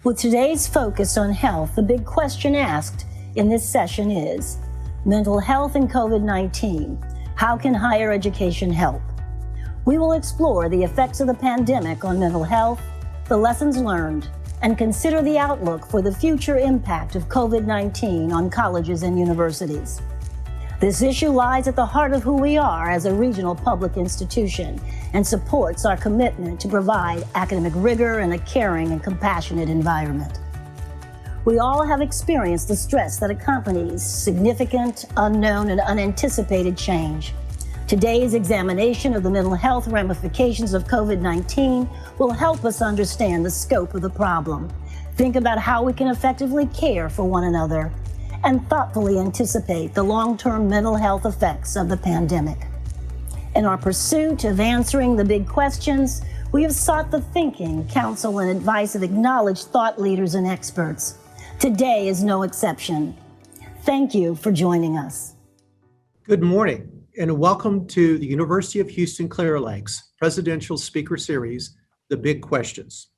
With today's focus on health, the big question asked in this session is mental health and COVID-19. How can higher education help? We will explore the effects of the pandemic on mental health, the lessons learned, and consider the outlook for the future impact of COVID-19 on colleges and universities. This issue lies at the heart of who we are as a regional public institution and supports our commitment to provide academic rigor and a caring and compassionate environment. We all have experienced the stress that accompanies significant, unknown, and unanticipated change. Today's examination of the mental health ramifications of COVID-19 will help us understand the scope of the problem, think about how we can effectively care for one another, and thoughtfully anticipate the long-term mental health effects of the pandemic. In our pursuit of answering the big questions, we have sought the thinking, counsel, and advice of acknowledged thought leaders and experts. Today is no exception. Thank you for joining us. Good morning, and welcome to the University of Houston Clear Lake's Presidential Speaker Series, The Big Questions.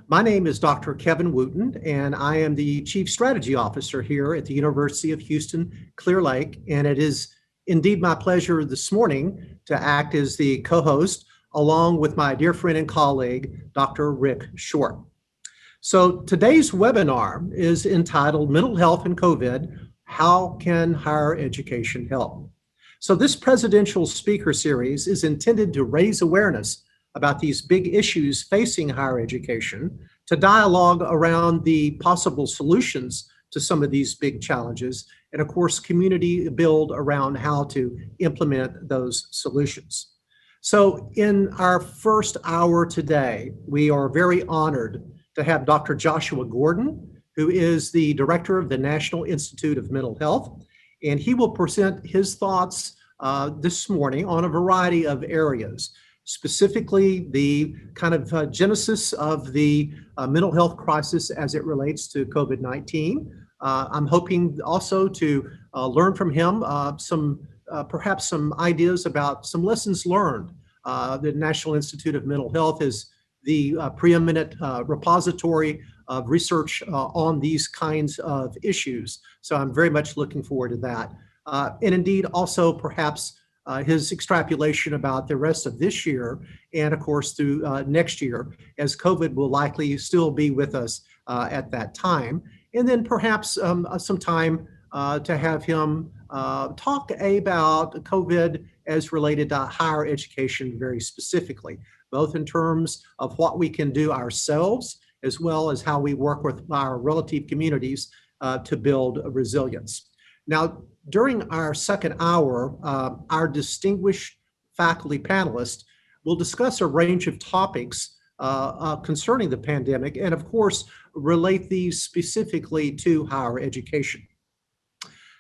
My name is Dr. Kevin Wooten, and I am the Chief Strategy Officer here at the University of Houston Clear Lake, and it is indeed my pleasure this morning to act as the co-host along with my dear friend and colleague, Dr. Rick Short. So today's webinar is entitled Mental Health and COVID, How Can Higher Education Help? So this presidential speaker series is intended to raise awareness about these big issues facing higher education, to dialogue around the possible solutions to some of these big challenges, and of course, community build around how to implement those solutions. So in our first hour today, we are very honored to have Dr. Joshua Gordon, who is the director of the National Institute of Mental Health, and he will present his thoughts this morning on a variety of areas. Specifically, the kind of genesis of the mental health crisis as it relates to COVID-19. I'm hoping also to learn from him perhaps some ideas about some lessons learned. The National Institute of Mental Health is the preeminent repository of research on these kinds of issues. So I'm very much looking forward to that. And indeed, also perhaps his extrapolation about the rest of this year and of course through next year, as COVID will likely still be with us at that time. And then perhaps some time to have him talk about COVID as related to higher education very specifically, both in terms of what we can do ourselves, as well as how we work with our relative communities to build resilience. Now, during our second hour, our distinguished faculty panelists will discuss a range of topics concerning the pandemic and, of course, relate these specifically to higher education.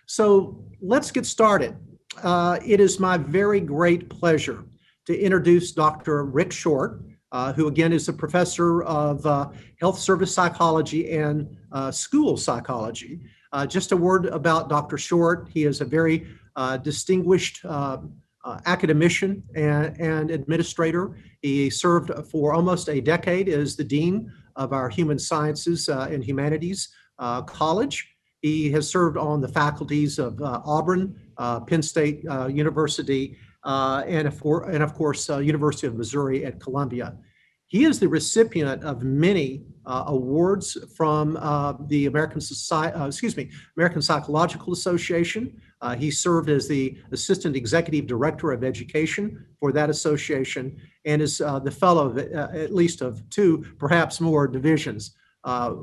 So let's get started. It is my very great pleasure to introduce Dr. Rick Short, who again is a professor of health service psychology and school psychology. Just a word about Dr. Short. He is a very distinguished academician and administrator. He served for almost a decade as the dean of our Human Sciences and Humanities College. He has served on the faculties of Auburn, Penn State University, and of course, University of Missouri at Columbia. He is the recipient of many awards from the American Psychological Association. He served as the Assistant Executive Director of Education for that association and is the fellow of at least of two, perhaps more divisions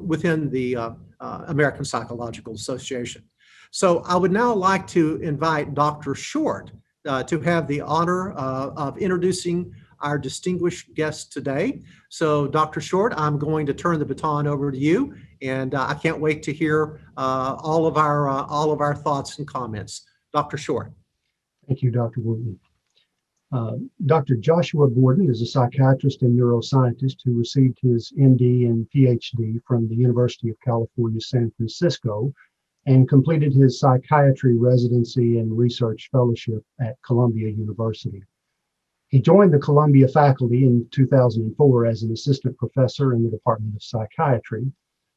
within the American Psychological Association. So I would now like to invite Dr. Short to have the honor of introducing our distinguished guest today. So Dr. Short, I'm going to turn the baton over to you, and I can't wait to hear all of our thoughts and comments. Dr. Short. Thank you, Dr. Wooten. Dr. Joshua Gordon is a psychiatrist and neuroscientist who received his MD and PhD from the University of California, San Francisco, and completed his psychiatry residency and research fellowship at Columbia University. He joined the Columbia faculty in 2004 as an assistant professor in the Department of Psychiatry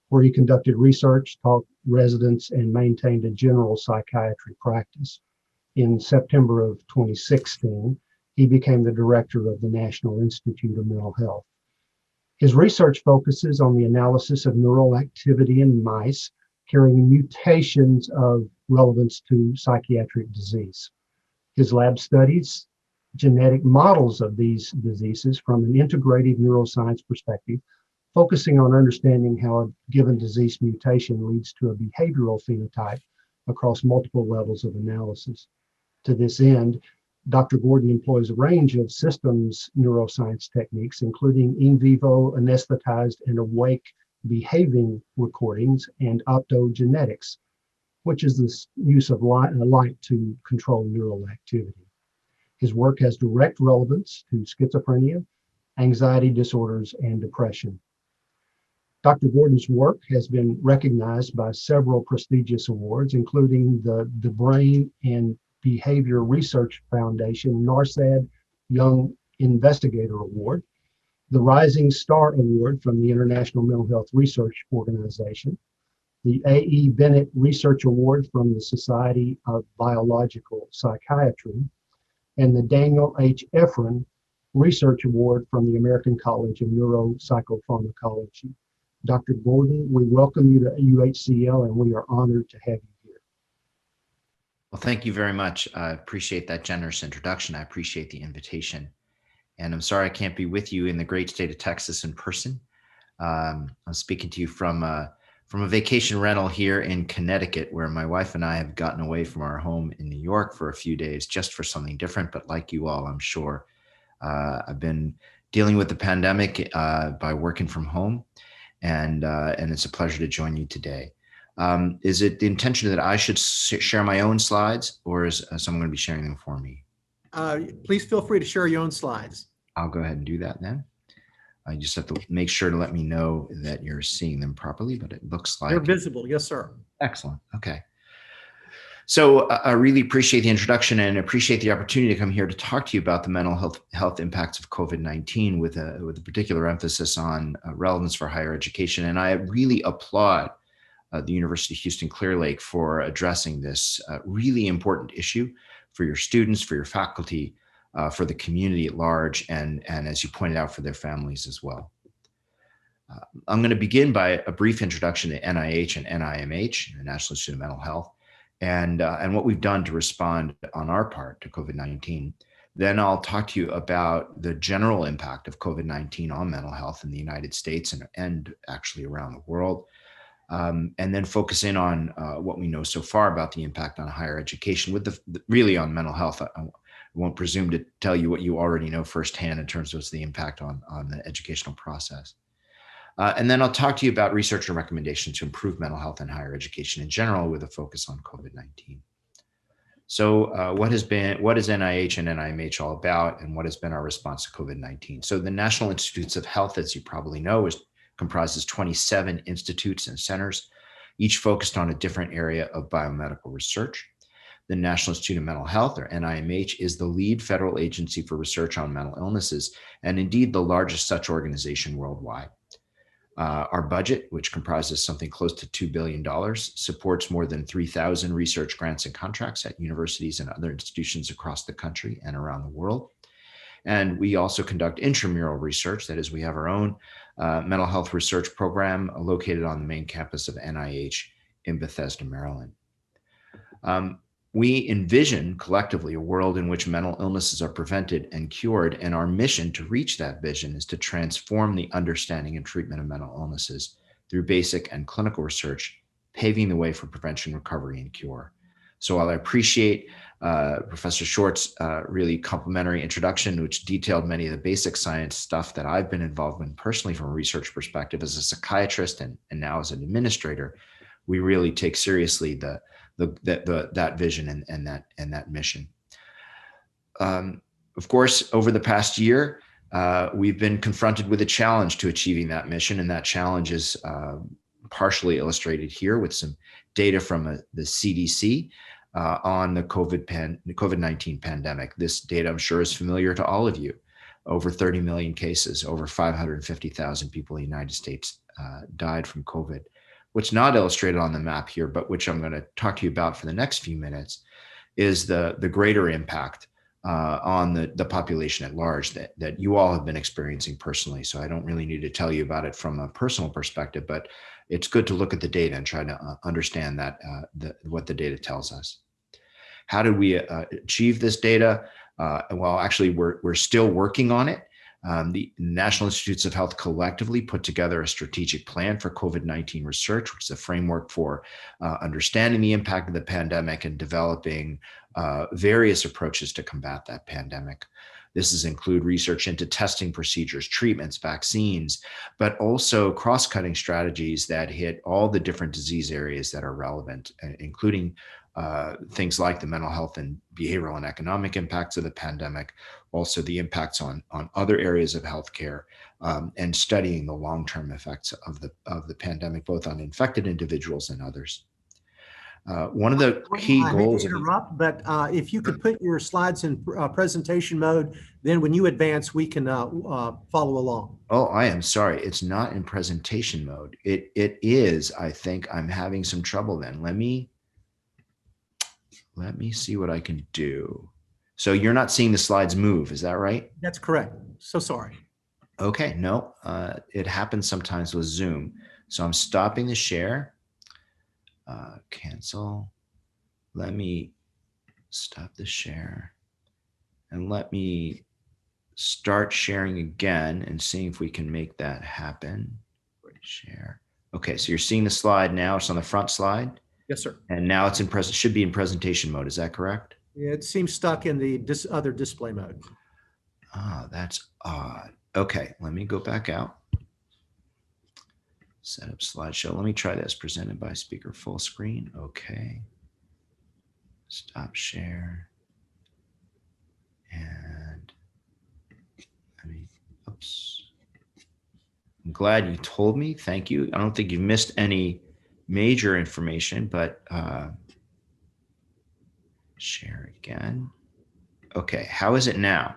where he conducted research, taught residents, and maintained a general psychiatry practice. In September of 2016, he became the director of the National Institute of Mental Health. His research focuses on the analysis of neural activity in mice carrying mutations of relevance to psychiatric disease. His lab studies genetic models of these diseases from an integrative neuroscience perspective, focusing on understanding how a given disease mutation leads to a behavioral phenotype across multiple levels of analysis. To this end, Dr. Gordon employs a range of systems neuroscience techniques, including in vivo anesthetized and awake behaving recordings and optogenetics, which is the use of light to control neural activity. His work has direct relevance to schizophrenia, anxiety disorders, and depression. Dr. Gordon's work has been recognized by several prestigious awards, including the Brain and Behavior Research Foundation NARSAD Young Investigator Award, the Rising Star Award from the International Mental Health Research Organization, the A.E. Bennett Research Award from the Society of Biological Psychiatry, and the Daniel H. Efron Research Award from the American College of Neuropsychopharmacology. Dr. Gordon, we welcome you to UHCL, and we are honored to have you here. Well, thank you very much. I appreciate that generous introduction. I appreciate the invitation. And I'm sorry I can't be with you in the great state of Texas in person. I'm speaking to you from a vacation rental here in Connecticut, where my wife and I have gotten away from our home in New York for a few days just for something different. But like you all, I'm sure I've been dealing with the pandemic by working from home, and it's a pleasure to join you today. Is it the intention that I should share my own slides, or is someone going to be sharing them for me? Please feel free to share your own slides. I'll go ahead and do that then. I just have to make sure to let me know that you're seeing them properly, but it looks like they're visible. Yes, sir. Excellent. Okay. So I really appreciate the introduction and appreciate the opportunity to come here to talk to you about the mental health impacts of COVID-19 with a particular emphasis on relevance for higher education. And I really applaud the University of Houston Clear Lake for addressing this really important issue for your students, for your faculty, for the community at large, and as you pointed out, for their families as well. I'm going to begin by a brief introduction to NIH and NIMH, the National Institute of Mental Health, and what we've done to respond on our part to COVID-19. Then I'll talk to you about the general impact of COVID-19 on mental health in the United States and actually around the world. And then focus in on what we know so far about the impact on higher education, with really on mental health. I won't presume to tell you what you already know firsthand in terms of the impact on the educational process. And then I'll talk to you about research and recommendations to improve mental health and higher education in general, with a focus on COVID-19. So what is NIH and NIMH all about, and what has been our response to COVID-19? So the National Institutes of Health, as you probably know, comprises 27 institutes and centers, each focused on a different area of biomedical research. The National Institute of Mental Health, or NIMH, is the lead federal agency for research on mental illnesses, and indeed the largest such organization worldwide. Our budget, which comprises something close to $2 billion, supports more than 3,000 research grants and contracts at universities and other institutions across the country and around the world. And we also conduct intramural research. That is, we have our own mental health research program located on the main campus of NIH in Bethesda, Maryland. We envision collectively a world in which mental illnesses are prevented and cured, and our mission to reach that vision is to transform the understanding and treatment of mental illnesses through basic and clinical research, paving the way for prevention, recovery, and cure. So while I appreciate Professor Short's really complimentary introduction, which detailed many of the basic science stuff that I've been involved in personally from a research perspective as a psychiatrist and now as an administrator, we really take seriously that vision and that mission. Of course, over the past year, we've been confronted with a challenge to achieving that mission, and that challenge is partially illustrated here with some data from the CDC on the COVID-19 pandemic. This data, I'm sure, is familiar to all of you. Over 30 million cases, over 550,000 people in the United States died from COVID. What's not illustrated on the map here, but which I'm going to talk to you about for the next few minutes, is the greater impact on the population at large that you all have been experiencing personally. So I don't really need to tell you about it from a personal perspective, but it's good to look at the data and try to understand that what the data tells us. How did we achieve this data? Well, actually, we're still working on it. The National Institutes of Health collectively put together a strategic plan for COVID-19 research, which is a framework for understanding the impact of the pandemic and developing various approaches to combat that pandemic. This is include research into testing procedures, treatments, vaccines, but also cross-cutting strategies that hit all the different disease areas that are relevant, including things like the mental health and behavioral and economic impacts of the pandemic, also the impacts on other areas of healthcare, and studying the long-term effects of the pandemic, both on infected individuals and others. One of the key goals. I hate to interrupt, but if you could put your slides in presentation mode, then when you advance, we can follow along. Oh, I am sorry. It's not in presentation mode. It is. I think I'm having some trouble then. Let me see what I can do. So you're not seeing the slides move, is that right? That's correct. So sorry. Okay, no, it happens sometimes with Zoom. So I'm stopping the share. Cancel. Let me stop the share and let me start sharing again and seeing if we can make that happen. Share. Okay, so you're seeing the slide now. It's on the front slide. Yes, sir. And now it's should be in presentation mode. Is that correct? It seems stuck in the other display mode. Ah, that's odd. Okay, let me go back out. Set up slideshow. Let me try this. Presented by speaker full screen. Okay. Stop share. And oops. I'm glad you told me. Thank you. I don't think you've missed any major information, but share again. Okay, how is it now?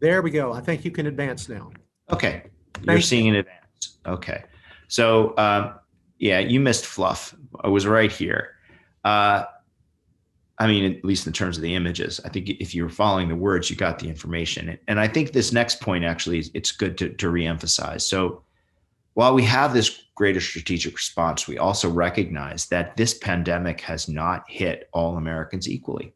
There we go. I think you can advance now. Okay, you're seeing in advance. Okay, so yeah, you missed fluff. I was right here. I mean, at least in terms of the images. I think if you were following the words, you got the information. And I think this next point, actually, it's good to reemphasize. So while we have this greater strategic response, we also recognize that this pandemic has not hit all Americans equally.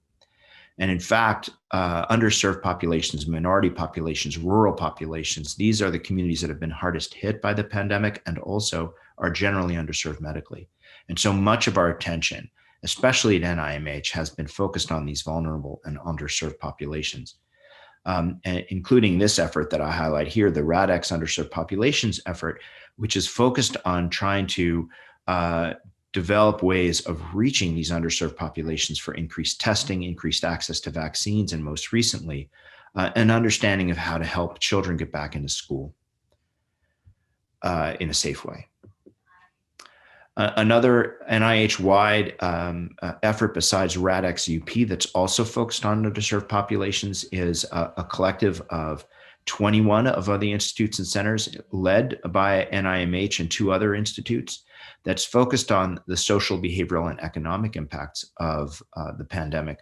And in fact, underserved populations, minority populations, rural populations, these are the communities that have been hardest hit by the pandemic and also are generally underserved medically. And so much of our attention, especially at NIMH, has been focused on these vulnerable and underserved populations, and including this effort that I highlight here, the RADx Underserved Populations effort, which is focused on trying to develop ways of reaching these underserved populations for increased testing, increased access to vaccines, and most recently, an understanding of how to help children get back into school in a safe way. Another NIH-wide effort besides RADx UP that's also focused on underserved populations is a collective of 21 of the institutes and centers led by NIMH and 2 other institutes that's focused on the social, behavioral, and economic impacts of the pandemic.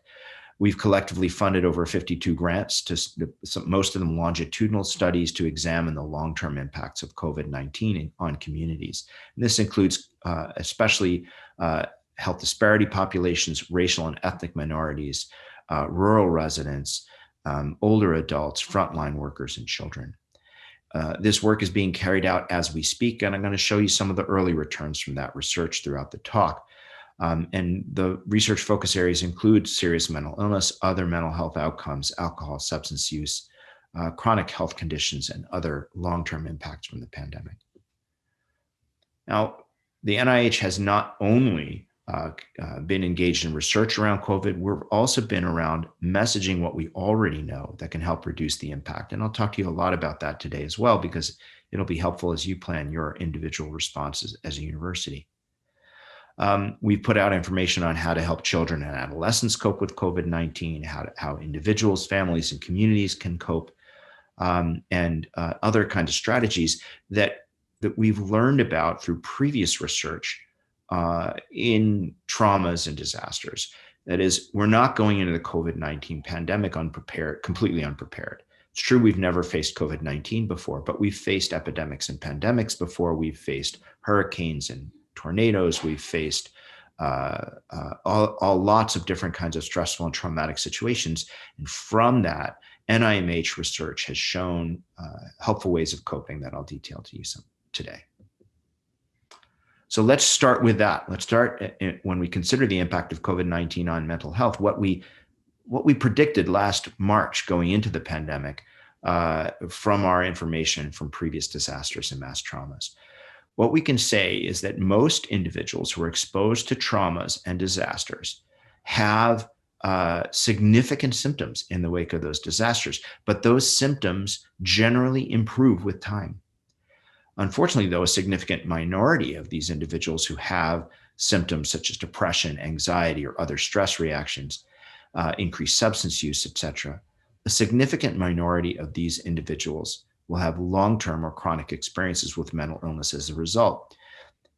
We've collectively funded over 52 grants to most of them longitudinal studies to examine the long-term impacts of COVID-19 on communities. And this includes especially health disparity populations, racial and ethnic minorities, rural residents, older adults, frontline workers, and children. This work is being carried out as we speak, and I'm going to show you some of the early returns from that research throughout the talk. And the research focus areas include serious mental illness, other mental health outcomes, alcohol, substance use, chronic health conditions, and other long-term impacts from the pandemic. Now, the NIH has not only been engaged in research around COVID, we've also been around messaging what we already know that can help reduce the impact. And I'll talk to you a lot about that today as well, because it'll be helpful as you plan your individual responses as a university. We've put out information on how to help children and adolescents cope with COVID-19, how individuals, families, and communities can cope, and other kinds of strategies that that we've learned about through previous research in traumas and disasters. That is, we're not going into the COVID-19 pandemic unprepared, completely unprepared. It's true we've never faced COVID-19 before, but we've faced epidemics and pandemics before. We've faced hurricanes and tornadoes. We've faced lots of different kinds of stressful and traumatic situations. And from that, NIMH research has shown helpful ways of coping that I'll detail to you today. So let's start with that. Let's start when we consider the impact of COVID-19 on mental health. What we predicted last March going into the pandemic from our information from previous disasters and mass traumas. What we can say is that most individuals who are exposed to traumas and disasters have significant symptoms in the wake of those disasters, but those symptoms generally improve with time. Unfortunately, though, a significant minority of these individuals who have symptoms such as depression, anxiety, or other stress reactions, increased substance use, etc., a significant minority of these individuals will have long-term or chronic experiences with mental illness as a result.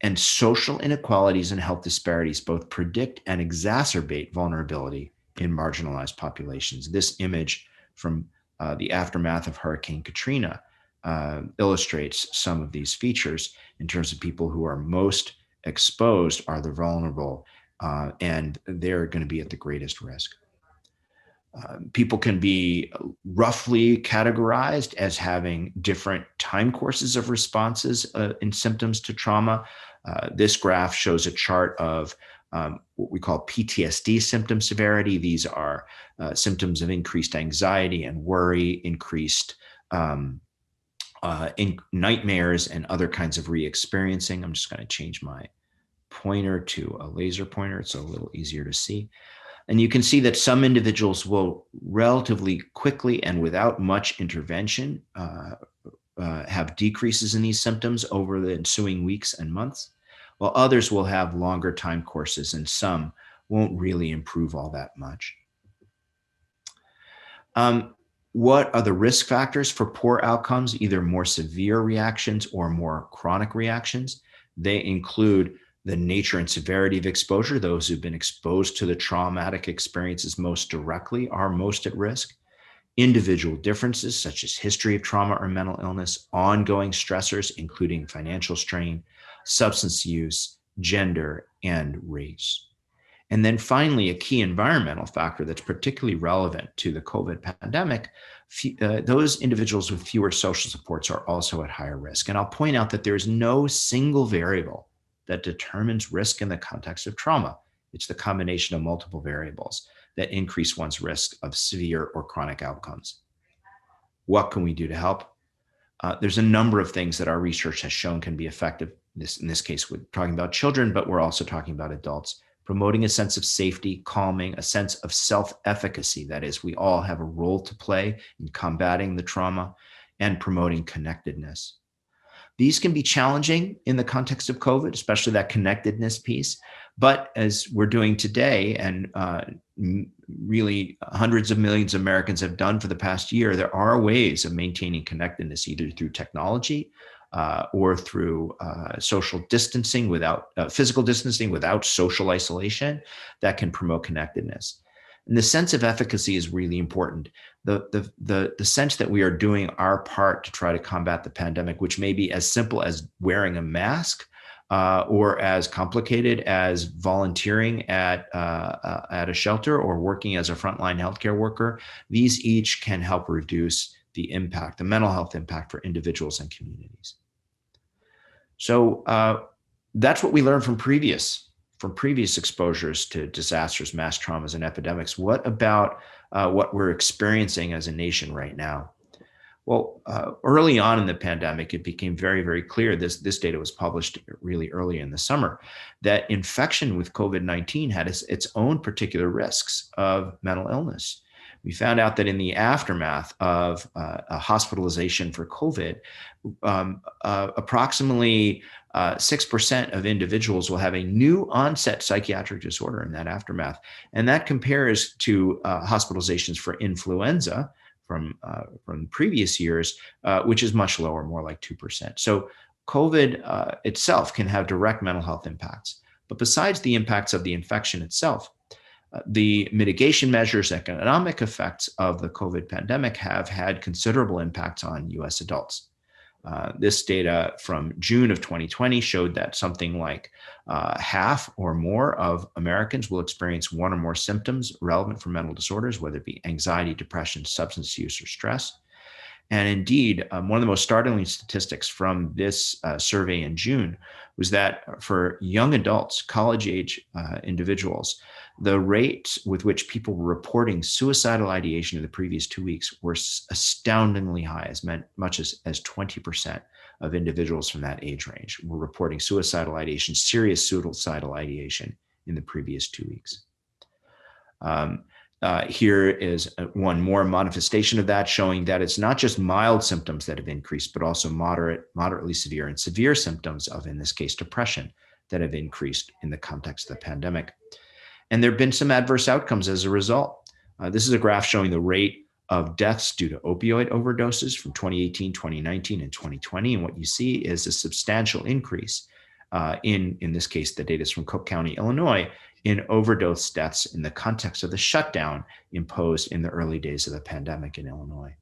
And social inequalities and health disparities both predict and exacerbate vulnerability in marginalized populations. This image from the aftermath of Hurricane Katrina illustrates some of these features in terms of people who are most exposed are the vulnerable, and they're going to be at the greatest risk. People can be roughly categorized as having different time courses of responses in symptoms to trauma. This graph shows a chart of what we call PTSD symptom severity. These are symptoms of increased anxiety and worry, increased in nightmares and other kinds of re-experiencing. I'm just going to change my pointer to a laser pointer. It's a little easier to see. And you can see that some individuals will relatively quickly and without much intervention have decreases in these symptoms over the ensuing weeks and months, while others will have longer time courses and some won't really improve all that much. What are the risk factors for poor outcomes, either more severe reactions or more chronic reactions? They include the nature and severity of exposure. Those who've been exposed to the traumatic experiences most directly are most at risk. Individual differences such as history of trauma or mental illness, ongoing stressors, including financial strain, substance use, gender, and race. And then finally, a key environmental factor that's particularly relevant to the COVID pandemic, those individuals with fewer social supports are also at higher risk. And I'll point out that there's no single variable that determines risk in the context of trauma. It's the combination of multiple variables that increase one's risk of severe or chronic outcomes. What can we do to help? There's a number of things that our research has shown can be effective. In this case, we're talking about children, but we're also talking about adults. Promoting a sense of safety, calming, a sense of self-efficacy. That is, we all have a role to play in combating the trauma, and promoting connectedness. These can be challenging in the context of COVID, especially that connectedness piece. But as we're doing today, and really hundreds of millions of Americans have done for the past year, there are ways of maintaining connectedness, either through technology or through social distancing without physical distancing, without social isolation, that can promote connectedness. And the sense of efficacy is really important. The sense that we are doing our part to try to combat the pandemic, which may be as simple as wearing a mask or as complicated as volunteering at a shelter or working as a frontline healthcare worker. These each can help reduce the impact, the mental health impact for individuals and communities. So that's what we learned from previous exposures to disasters, mass traumas, and epidemics. What about what we're experiencing as a nation right now? Well, early on in the pandemic, it became very, very clear, this data was published really early in the summer, that infection with COVID-19 had its own particular risks of mental illness. We found out that in the aftermath of a hospitalization for COVID, approximately 6% of individuals will have a new onset psychiatric disorder in that aftermath. And that compares to hospitalizations for influenza from previous years, which is much lower, more like 2%. So COVID itself can have direct mental health impacts. But besides the impacts of the infection itself, the mitigation measures, economic effects of the COVID pandemic have had considerable impacts on US adults. This data from June of 2020 showed that something like half or more of Americans will experience one or more symptoms relevant for mental disorders, whether it be anxiety, depression, substance use, or stress. And indeed, one of the most startling statistics from this survey in June was that for young adults, college-age individuals, the rate with which people were reporting suicidal ideation in the previous 2 weeks were astoundingly high, as much as 20% of individuals from that age range were reporting suicidal ideation, serious suicidal ideation in the previous 2 weeks. Here is one more manifestation of that, showing that it's not just mild symptoms that have increased, but also moderately severe and severe symptoms of, in this case, depression that have increased in the context of the pandemic. And there have been some adverse outcomes as a result. This is a graph showing the rate of deaths due to opioid overdoses from 2018, 2019, and 2020. And what you see is a substantial increase in this case, the data is from Cook County, Illinois, in overdose deaths in the context of the shutdown imposed in the early days of the pandemic in Illinois.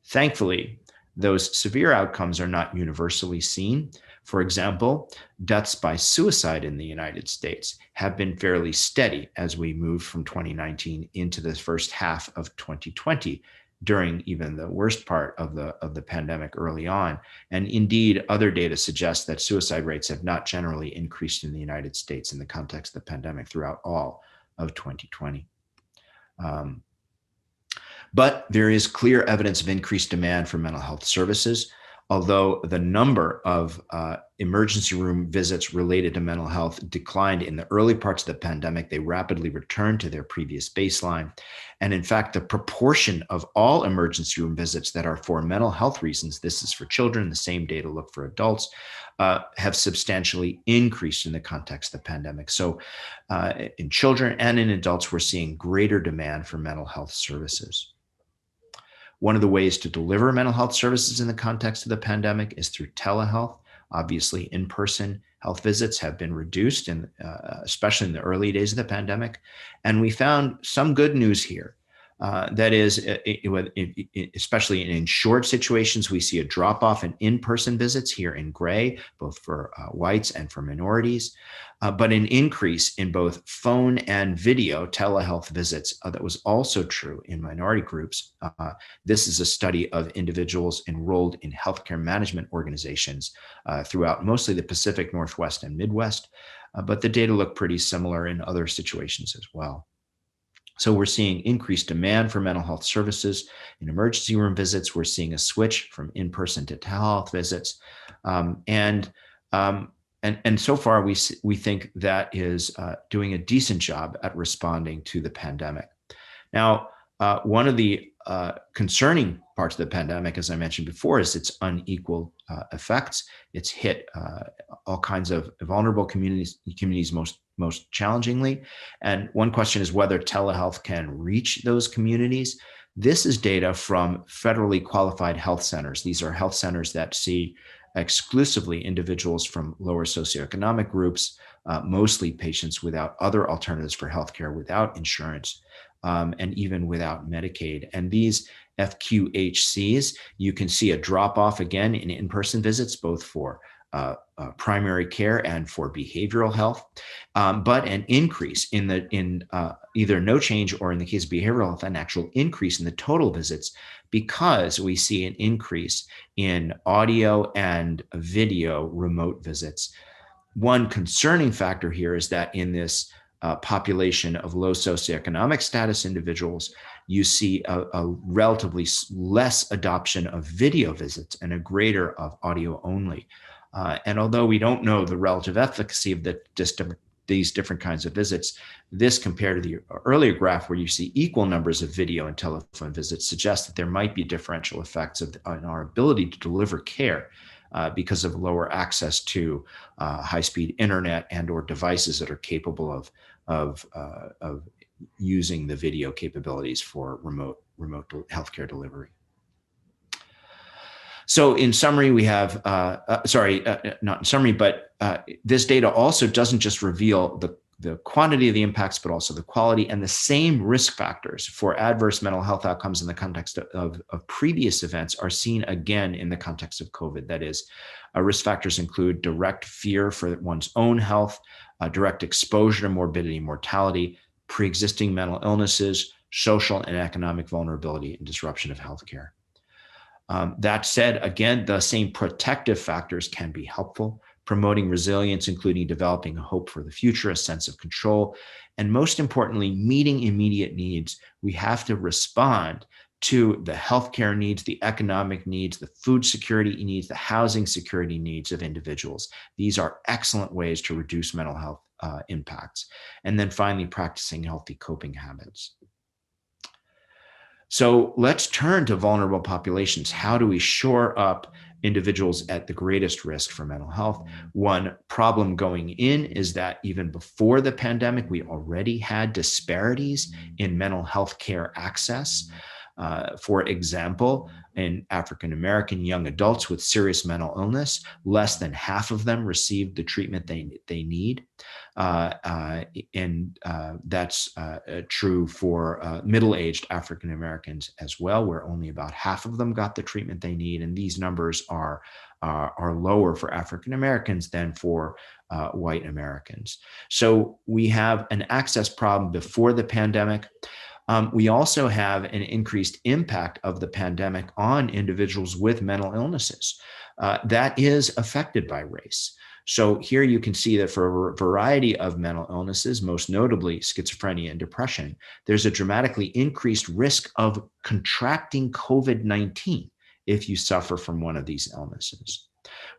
Thankfully, those severe outcomes are not universally seen. For example, deaths by suicide in the United States have been fairly steady as we move from 2019 into the first half of 2020, during even the worst part of the pandemic early on. And indeed, other data suggest that suicide rates have not generally increased in the United States in the context of the pandemic throughout all of 2020. But there is clear evidence of increased demand for mental health services. Although the number of emergency room visits related to mental health declined in the early parts of the pandemic, they rapidly returned to their previous baseline. And in fact, the proportion of all emergency room visits that are for mental health reasons, this is for children, the same data look for adults, have substantially increased in the context of the pandemic. So in children and in adults, we're seeing greater demand for mental health services. One of the ways to deliver mental health services in the context of the pandemic is through telehealth. Obviously, in-person health visits have been reduced, especially in the early days of the pandemic. And we found some good news here. That is, especially in insured situations, we see a drop-off in in-person visits here in gray, both for whites and for minorities, but an increase in both phone and video telehealth visits. That was also true in minority groups. This is a study of individuals enrolled in healthcare management organizations throughout mostly the Pacific Northwest and Midwest, but the data look pretty similar in other situations as well. So we're seeing increased demand for mental health services in emergency room visits. We're seeing a switch from in-person to telehealth visits. And so far, we think that is doing a decent job at responding to the pandemic. Now, one of the concerning parts of the pandemic, as I mentioned before, is its unequal effects. It's hit all kinds of vulnerable communities most challengingly. And one question is whether telehealth can reach those communities. This is data from federally qualified health centers. These are health centers that see exclusively individuals from lower socioeconomic groups, mostly patients without other alternatives for healthcare, without insurance, and even without Medicaid. And these FQHCs, you can see a drop off again in in-person visits, both for primary care and for behavioral health, but an increase in either no change or in the case of behavioral health, an actual increase in the total visits, because we see an increase in audio and video remote visits. One concerning factor here is that in this population of low socioeconomic status individuals, you see a relatively less adoption of video visits and a greater of audio only. And although we don't know the relative efficacy of these different kinds of visits, this compared to the earlier graph where you see equal numbers of video and telephone visits suggests that there might be differential effects on our ability to deliver care because of lower access to high-speed internet and or devices that are capable of using the video capabilities for remote healthcare delivery. So in summary, we have, not in summary, but this data also doesn't just reveal the quantity of the impacts, but also the quality, and the same risk factors for adverse mental health outcomes in the context of previous events are seen again in the context of COVID. That is, risk factors include direct fear for one's own health, direct exposure to morbidity and mortality, pre-existing mental illnesses, social and economic vulnerability, and disruption of healthcare. That said, again, the same protective factors can be helpful, promoting resilience, including developing a hope for the future, a sense of control, and most importantly, meeting immediate needs. We have to respond to the healthcare needs, the economic needs, the food security needs, the housing security needs of individuals. These are excellent ways to reduce mental health impacts. And then finally, practicing healthy coping habits. So let's turn to vulnerable populations. How do we shore up individuals at the greatest risk for mental health? One problem going in is that even before the pandemic, we already had disparities in mental health care access. For example, in African-American young adults with serious mental illness, less than half of them received the treatment they need. And that's true for middle-aged African-Americans as well, where only about half of them got the treatment they need. And these numbers are lower for African-Americans than for white Americans. So we have an access problem before the pandemic. We also have an increased impact of the pandemic on individuals with mental illnesses that is affected by race. So here you can see that for a variety of mental illnesses, most notably schizophrenia and depression, there's a dramatically increased risk of contracting COVID-19 if you suffer from one of these illnesses.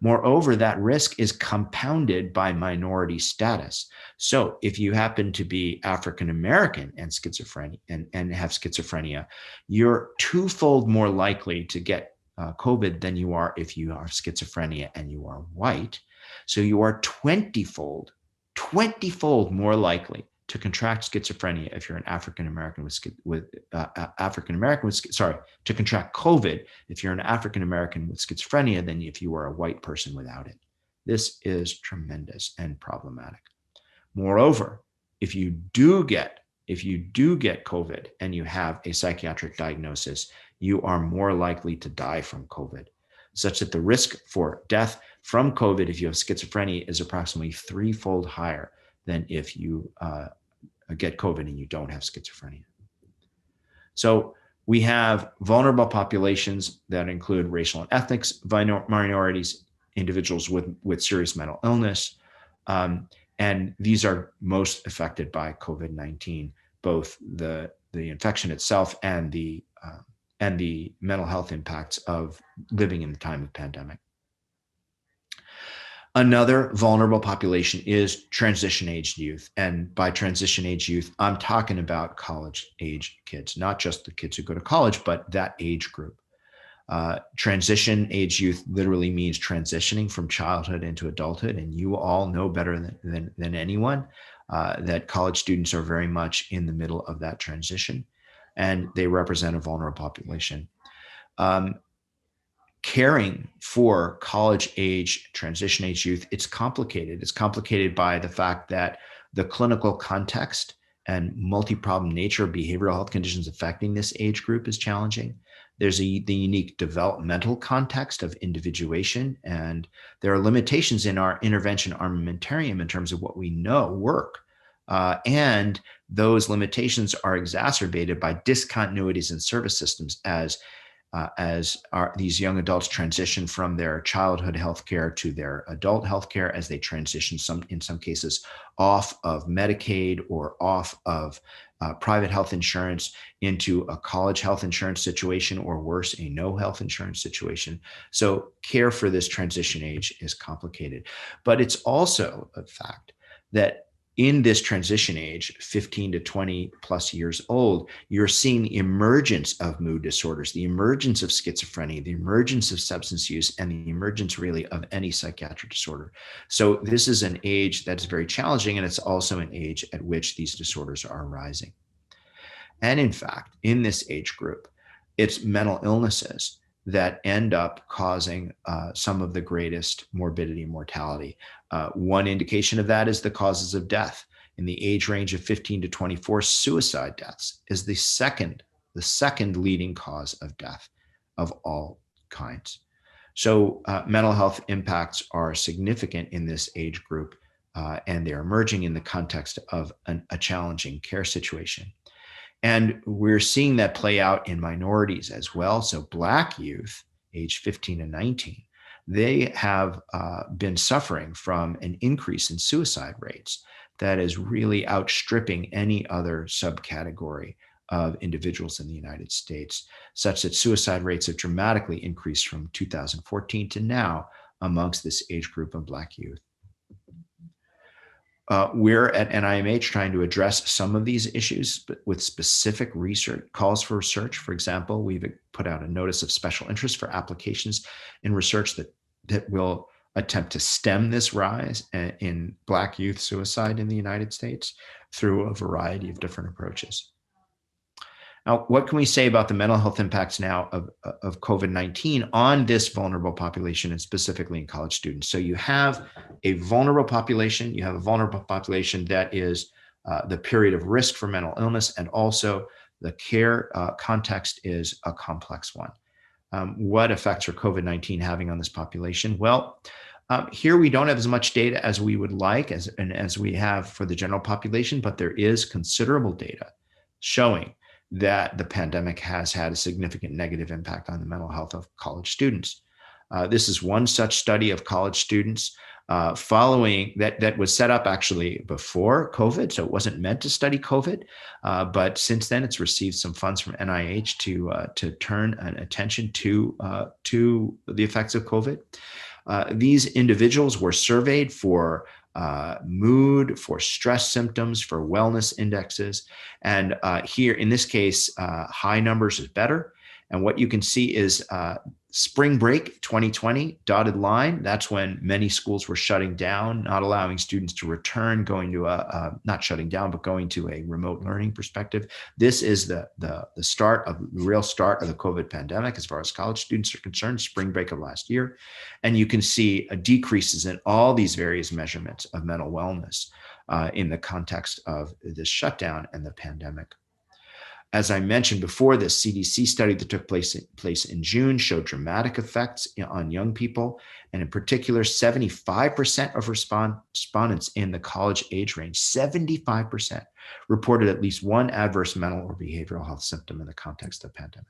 Moreover, that risk is compounded by minority status. So if you happen to be African-American and schizophrenia and have schizophrenia, you're twofold more likely to get COVID than you are if you are schizophrenia and you are white. So you are 20-fold more likely to contract schizophrenia if you're an African-American to contract COVID if you're an African-American with schizophrenia than if you are a white person without it. This is tremendous and problematic. Moreover, if you do get COVID and you have a psychiatric diagnosis, you are more likely to die from COVID, such that the risk for death from COVID if you have schizophrenia is approximately 3-fold higher than if you get COVID and you don't have schizophrenia. So we have vulnerable populations that include racial and ethnic minorities, individuals with serious mental illness, and these are most affected by COVID-19, both the infection itself and the mental health impacts of living in the time of pandemic. Another vulnerable population is transition-aged youth. And by transition-age youth, I'm talking about college-age kids, not just the kids who go to college, but that age group. Transition-age youth literally means transitioning from childhood into adulthood. And you all know better than anyone that college students are very much in the middle of that transition, and they represent a vulnerable population. Caring for college-age, transition-age youth, it's complicated. It's complicated by the fact that the clinical context and multi-problem nature of behavioral health conditions affecting this age group is challenging. There's the unique developmental context of individuation, and there are limitations in our intervention armamentarium in terms of what we know work. And those limitations are exacerbated by discontinuities in service systems as these young adults transition from their childhood healthcare to their adult healthcare, as they transition in some cases off of Medicaid or off of private health insurance into a college health insurance situation, or worse, a no health insurance situation. So care for this transition age is complicated, but it's also a fact that in this transition age, 15 to 20 plus years old, you're seeing the emergence of mood disorders, the emergence of schizophrenia, the emergence of substance use, and the emergence really of any psychiatric disorder. So this is an age that's very challenging, and it's also an age at which these disorders are arising. And in fact, in this age group, it's mental illnesses that end up causing some of the greatest morbidity and mortality. One indication of that is the causes of death. In the age range of 15 to 24, suicide deaths is the second leading cause of death of all kinds. So mental health impacts are significant in this age group, and they're emerging in the context of a challenging care situation. And we're seeing that play out in minorities as well. So Black youth, age 15 and 19, they have been suffering from an increase in suicide rates that is really outstripping any other subcategory of individuals in the United States, such that suicide rates have dramatically increased from 2014 to now amongst this age group of Black youth. We're at NIMH trying to address some of these issues with specific research, calls for research. For example, we've put out a notice of special interest for applications in research that will attempt to stem this rise in Black youth suicide in the United States through a variety of different approaches. Now, what can we say about the mental health impacts now of COVID-19 on this vulnerable population, and specifically in college students? So you have a vulnerable population, that is the period of risk for mental illness, and also the care context is a complex one. What effects are COVID-19 having on this population? Well, here we don't have as much data as we would like as we have for the general population, but there is considerable data showing that the pandemic has had a significant negative impact on the mental health of college students. This is one such study of college students following that was set up actually before COVID, so it wasn't meant to study COVID, but since then it's received some funds from NIH to turn an attention to the effects of COVID. These individuals were surveyed for mood, for stress symptoms, for wellness indexes. And here, in this case, high numbers is better. And what you can see is spring break 2020, dotted line. That's when many schools were shutting down, not allowing students to return, going to not shutting down, but going to a remote learning perspective. This is the real start of the COVID pandemic as far as college students are concerned, spring break of last year. And you can see decreases in all these various measurements of mental wellness in the context of this shutdown and the pandemic. As I mentioned before, the CDC study that took place in June showed dramatic effects on young people. And in particular, 75% of respondents in the college age range, 75%, reported at least one adverse mental or behavioral health symptom in the context of the pandemic.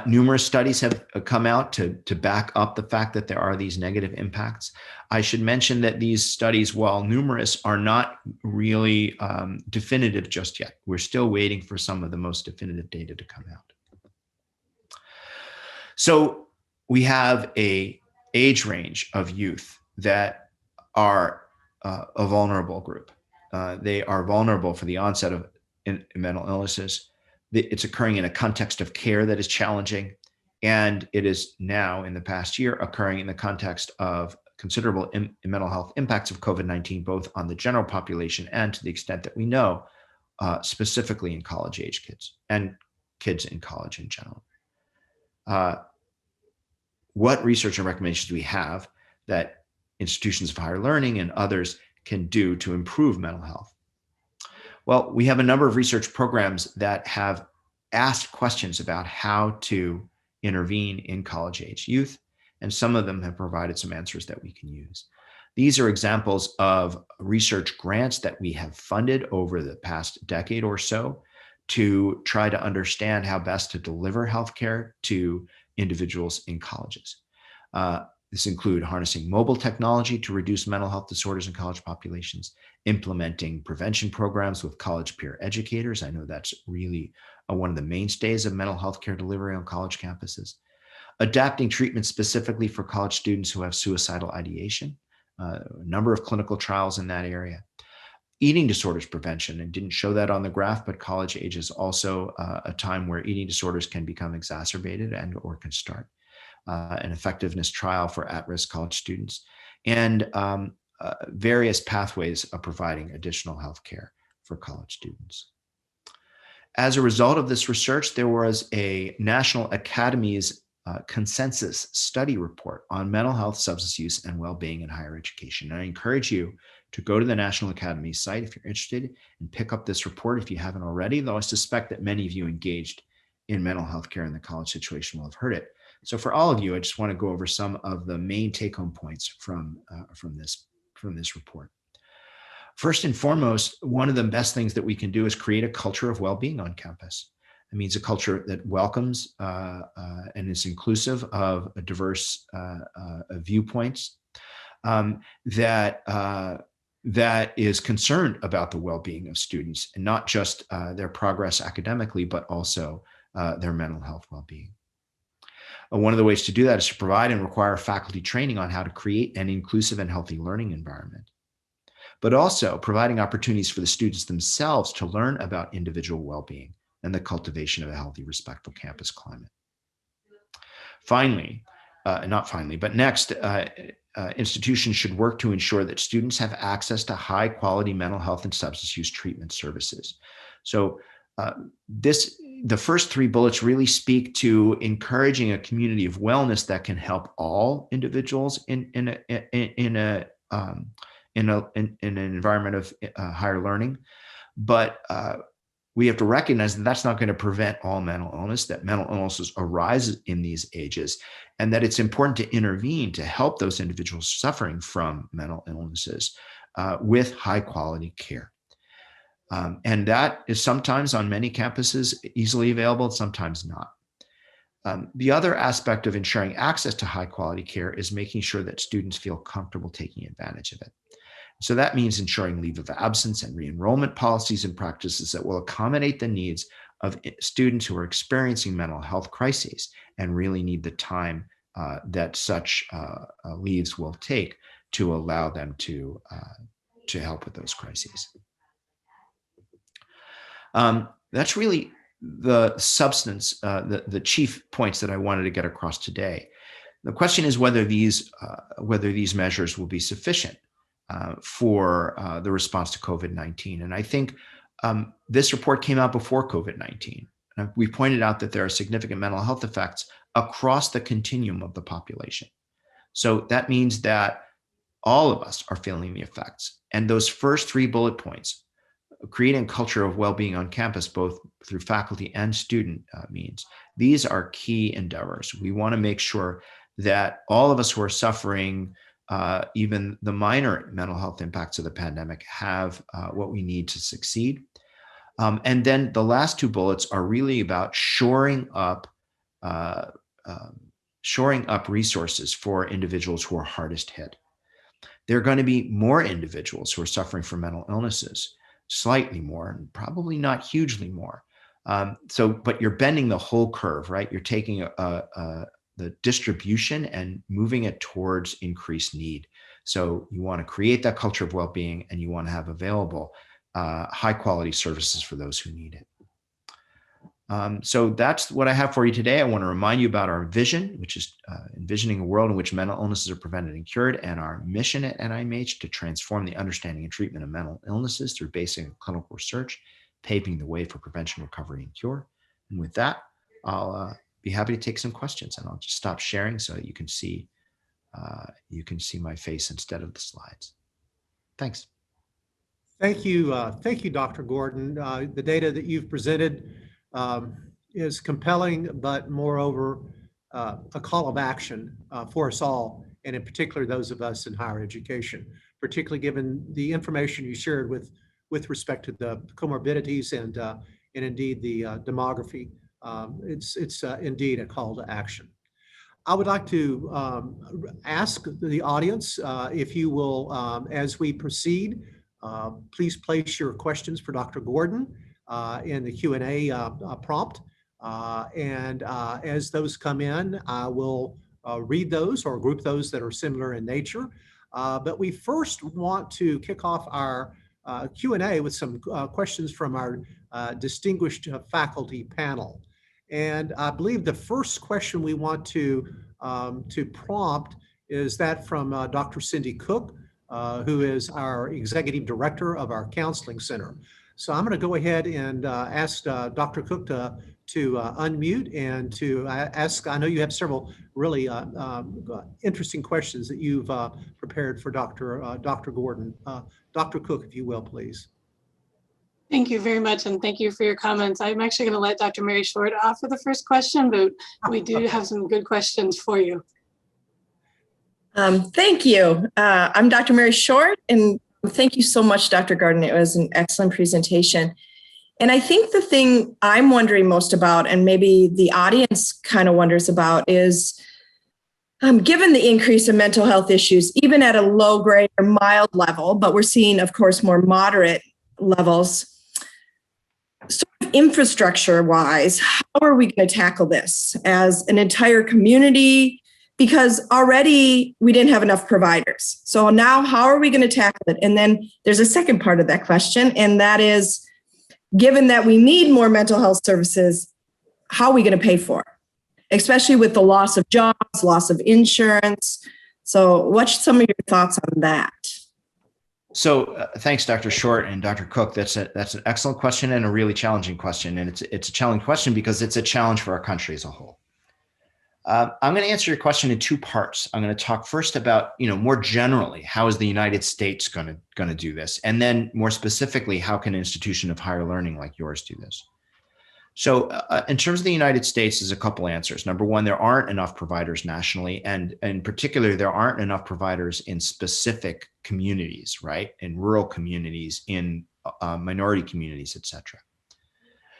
Numerous studies have come out to back up the fact that there are these negative impacts. I should mention that these studies, while numerous, are not really definitive just yet. We're still waiting for some of the most definitive data to come out. So we have an age range of youth that are a vulnerable group. They are vulnerable for the onset of mental illnesses. It's occurring in a context of care that is challenging, and it is now, in the past year, occurring in the context of considerable mental health impacts of COVID-19, both on the general population and, to the extent that we know, specifically in college-age kids and kids in college in general. What research and recommendations do we have that institutions of higher learning and others can do to improve mental health? Well, we have a number of research programs that have asked questions about how to intervene in college-age youth, and some of them have provided some answers that we can use. These are examples of research grants that we have funded over the past decade or so to try to understand how best to deliver healthcare to individuals in colleges. This include harnessing mobile technology to reduce mental health disorders in college populations, implementing prevention programs with college peer educators. I know that's really one of the mainstays of mental health care delivery on college campuses. Adapting treatment specifically for college students who have suicidal ideation, a number of clinical trials in that area. Eating disorders prevention, and didn't show that on the graph, but college age is also a time where eating disorders can become exacerbated and or can start. An effectiveness trial for at-risk college students, and various pathways of providing additional health care for college students. As a result of this research, there was a National Academies consensus study report on mental health, substance use, and well-being in higher education. And I encourage you to go to the National Academy site if you're interested and pick up this report if you haven't already, though I suspect that many of you engaged in mental health care in the college situation will have heard it. So for all of you, I just want to go over some of the main take-home points from this report. First and foremost, one of the best things that we can do is create a culture of well-being on campus. It means a culture that welcomes and is inclusive of diverse viewpoints, that is concerned about the well-being of students, and not just their progress academically, but also their mental health well-being. One of the ways to do that is to provide and require faculty training on how to create an inclusive and healthy learning environment, but also providing opportunities for the students themselves to learn about individual well-being and the cultivation of a healthy, respectful campus climate. Next, institutions should work to ensure that students have access to high quality mental health and substance use treatment services. So the first three bullets really speak to encouraging a community of wellness that can help all individuals in an environment of higher learning. But we have to recognize that that's not going to prevent all mental illness, that mental illnesses arise in these ages, and that it's important to intervene to help those individuals suffering from mental illnesses with high quality care. And that is sometimes on many campuses easily available, sometimes not. The other aspect of ensuring access to high quality care is making sure that students feel comfortable taking advantage of it. So that means ensuring leave of absence and re-enrollment policies and practices that will accommodate the needs of students who are experiencing mental health crises and really need the time that such leaves will take to allow them to help with those crises. That's really the substance, the chief points that I wanted to get across today. The question is whether these measures will be sufficient for the response to COVID-19. And I think this report came out before COVID-19. We pointed out that there are significant mental health effects across the continuum of the population. So that means that all of us are feeling the effects. And those first three bullet points, creating a culture of well-being on campus, both through faculty and student means, these are key endeavors. We want to make sure that all of us who are suffering even the minor mental health impacts of the pandemic have what we need to succeed. And then the last two bullets are really about shoring up resources for individuals who are hardest hit. There are going to be more individuals who are suffering from mental illnesses, slightly more, and probably not hugely more. But you're bending the whole curve, right? You're taking the distribution and moving it towards increased need. So you want to create that culture of well-being, and you want to have available high quality services for those who need it. So that's what I have for you today. I want to remind you about our vision, which is envisioning a world in which mental illnesses are prevented and cured, and our mission at NIMH to transform the understanding and treatment of mental illnesses through basic and clinical research, paving the way for prevention, recovery, and cure. And with that, I'll be happy to take some questions, and I'll just stop sharing so that you can see my face instead of the slides. Thanks. Thank you, Dr. Gordon. The data that you've presented is compelling, but moreover, a call of action for us all, and in particular those of us in higher education, particularly given the information you shared with respect to the comorbidities and indeed the demography. It's indeed a call to action. I would like to ask the audience if you will, as we proceed, please place your questions for Dr. Gordon in the Q&A prompt. And as those come in, I will read those or group those that are similar in nature. But we first want to kick off our Q&A with some questions from our distinguished faculty panel. And I believe the first question we want to prompt is that from Dr. Cindy Cook, who is our Executive Director of our Counseling Center. So I'm going to go ahead and ask Dr. Cook to unmute and to ask. I know you have several really interesting questions that you've prepared for Dr. Gordon. Dr. Cook, if you will, please. Thank you very much, and thank you for your comments. I'm actually going to let Dr. Mary Short offer the first question, but we do have some good questions for you. Thank you. I'm Dr. Mary Short, and thank you so much, Dr. Gordon. It was an excellent presentation. And I think the thing I'm wondering most about, and maybe the audience kind of wonders about, is given the increase in mental health issues, even at a low grade or mild level, but we're seeing, of course, more moderate levels, sort of infrastructure-wise, how are we going to tackle this as an entire community? Because already we didn't have enough providers. So now how are we going to tackle it? And then there's a second part of that question, and that is, given that we need more mental health services, how are we going to pay for it? Especially with the loss of jobs, loss of insurance. So what's some of your thoughts on that? So thanks, Dr. Short and Dr. Cook. That's an excellent question and a really challenging question. And it's a challenging question because it's a challenge for our country as a whole. I'm going to answer your question in two parts. I'm going to talk first about, more generally, how is the United States going to do this? And then more specifically, how can an institution of higher learning like yours do this? So in terms of the United States, there's a couple answers. Number one, there aren't enough providers nationally, and in particular, there aren't enough providers in specific communities, right? In rural communities, in minority communities, et cetera.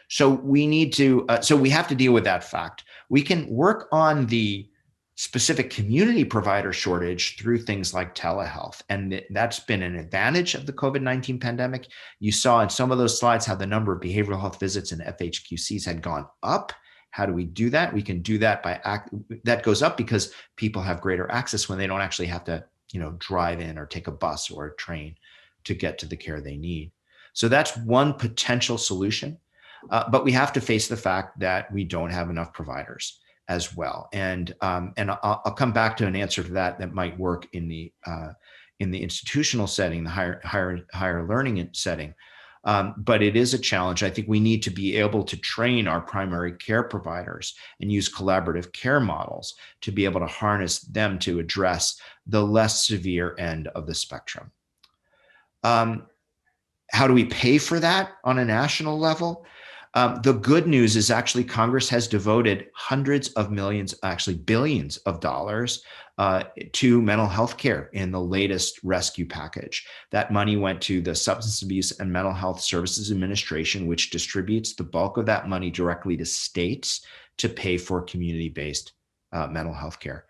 So we need to, we have to deal with that fact. We can work on the specific community provider shortage through things like telehealth. And that's been an advantage of the COVID-19 pandemic. You saw in some of those slides how the number of behavioral health visits and FHQCs had gone up. How do we do that? We can do that that goes up because people have greater access when they don't actually have to, drive in or take a bus or a train to get to the care they need. So that's one potential solution. But we have to face the fact that we don't have enough providers as well. And I'll come back to an answer to that might work in the institutional setting, the higher learning setting. But it is a challenge. I think we need to be able to train our primary care providers and use collaborative care models to be able to harness them to address the less severe end of the spectrum. How do we pay for that on a national level? The good news is actually Congress has devoted hundreds of millions, actually billions of dollars to mental health care in the latest rescue package. That money went to the Substance Abuse and Mental Health Services Administration, which distributes the bulk of that money directly to states to pay for community-based mental health care.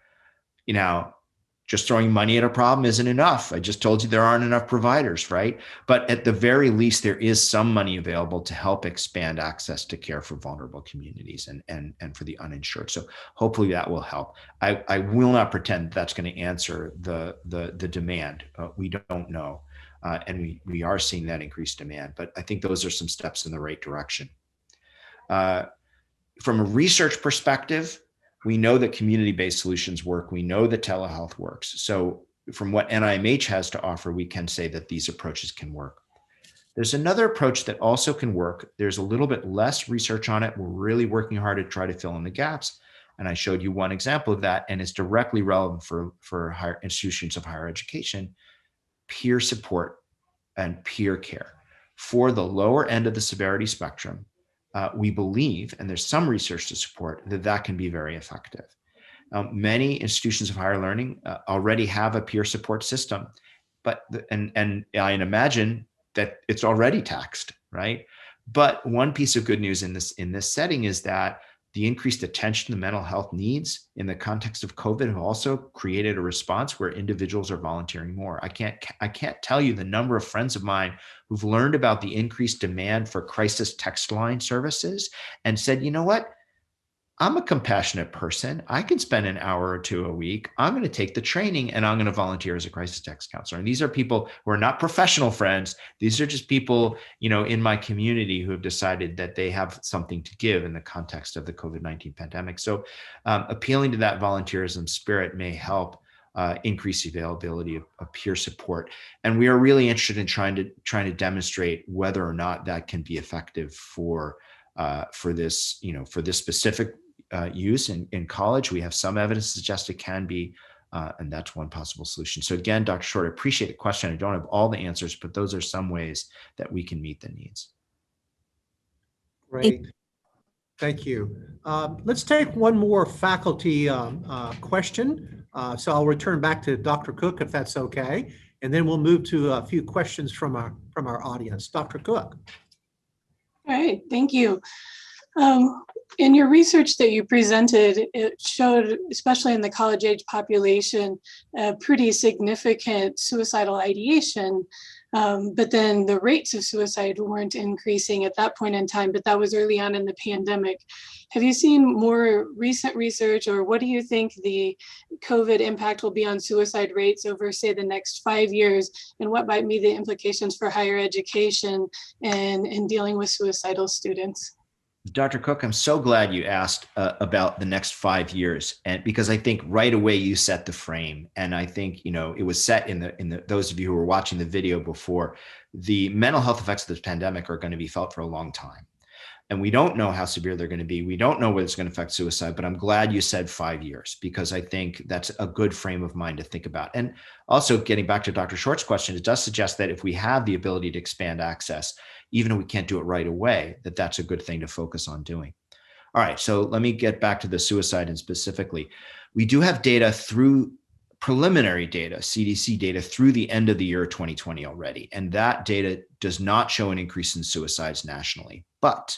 Just throwing money at a problem isn't enough. I just told you there aren't enough providers, right? But at the very least, there is some money available to help expand access to care for vulnerable communities and for the uninsured. So hopefully that will help. I will not pretend that's going to answer the demand. We don't know. And we are seeing that increased demand, but I think those are some steps in the right direction. From a research perspective, we know that community-based solutions work. We know that telehealth works. So from what NIMH has to offer, we can say that these approaches can work. There's another approach that also can work. There's a little bit less research on it. We're really working hard to try to fill in the gaps. And I showed you one example of that, and it's directly relevant for higher institutions of higher education: peer support and peer care. For the lower end of the severity spectrum, we believe, and there's some research to support, that can be very effective. Many institutions of higher learning already have a peer support system, but and I imagine that it's already taxed, right? But one piece of good news in this setting is that the increased attention to mental health needs in the context of COVID have also created a response where individuals are volunteering more. I can't tell you the number of friends of mine who've learned about the increased demand for crisis text line services and said, you know what? I'm a compassionate person. I can spend an hour or two a week. I'm going to take the training and I'm going to volunteer as a crisis text counselor. And these are people who are not professional friends. These are just people, in my community who have decided that they have something to give in the context of the COVID-19 pandemic. So appealing to that volunteerism spirit may help increased availability of peer support. And we are really interested in trying to demonstrate whether or not that can be effective for this, for this specific use in college. We have some evidence to suggest it can be, and that's one possible solution. So again, Dr. Short, I appreciate the question. I don't have all the answers, but those are some ways that we can meet the needs. Great. Thank you. Let's take one more faculty question. So I'll return back to Dr. Cook, if that's okay, and then we'll move to a few questions from our audience. Dr. Cook. All right, thank you. In your research that you presented, it showed, especially in the college age population, a pretty significant suicidal ideation. But then the rates of suicide weren't increasing at that point in time, but that was early on in the pandemic. Have you seen more recent research, or what do you think the COVID impact will be on suicide rates over, say, the next 5 years? And what might be the implications for higher education and in dealing with suicidal students? Dr. Cook, I'm so glad you asked about the next 5 years, and because I think right away you set the frame, and I think it was set in the those of you who were watching the video before. The mental health effects of this pandemic are going to be felt for a long time, and we don't know how severe they're going to be. We don't know whether it's going to affect suicide, but I'm glad you said 5 years, because I think that's a good frame of mind to think about. And also, getting back to Dr. Short's question, it does suggest that if we have the ability to expand access, even if we can't do it right away, that's a good thing to focus on doing. All right, so let me get back to the suicide, and specifically, we do have data through preliminary data, CDC data, through the end of the year 2020 already. And that data does not show an increase in suicides nationally. But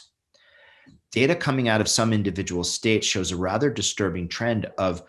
data coming out of some individual states shows a rather disturbing trend of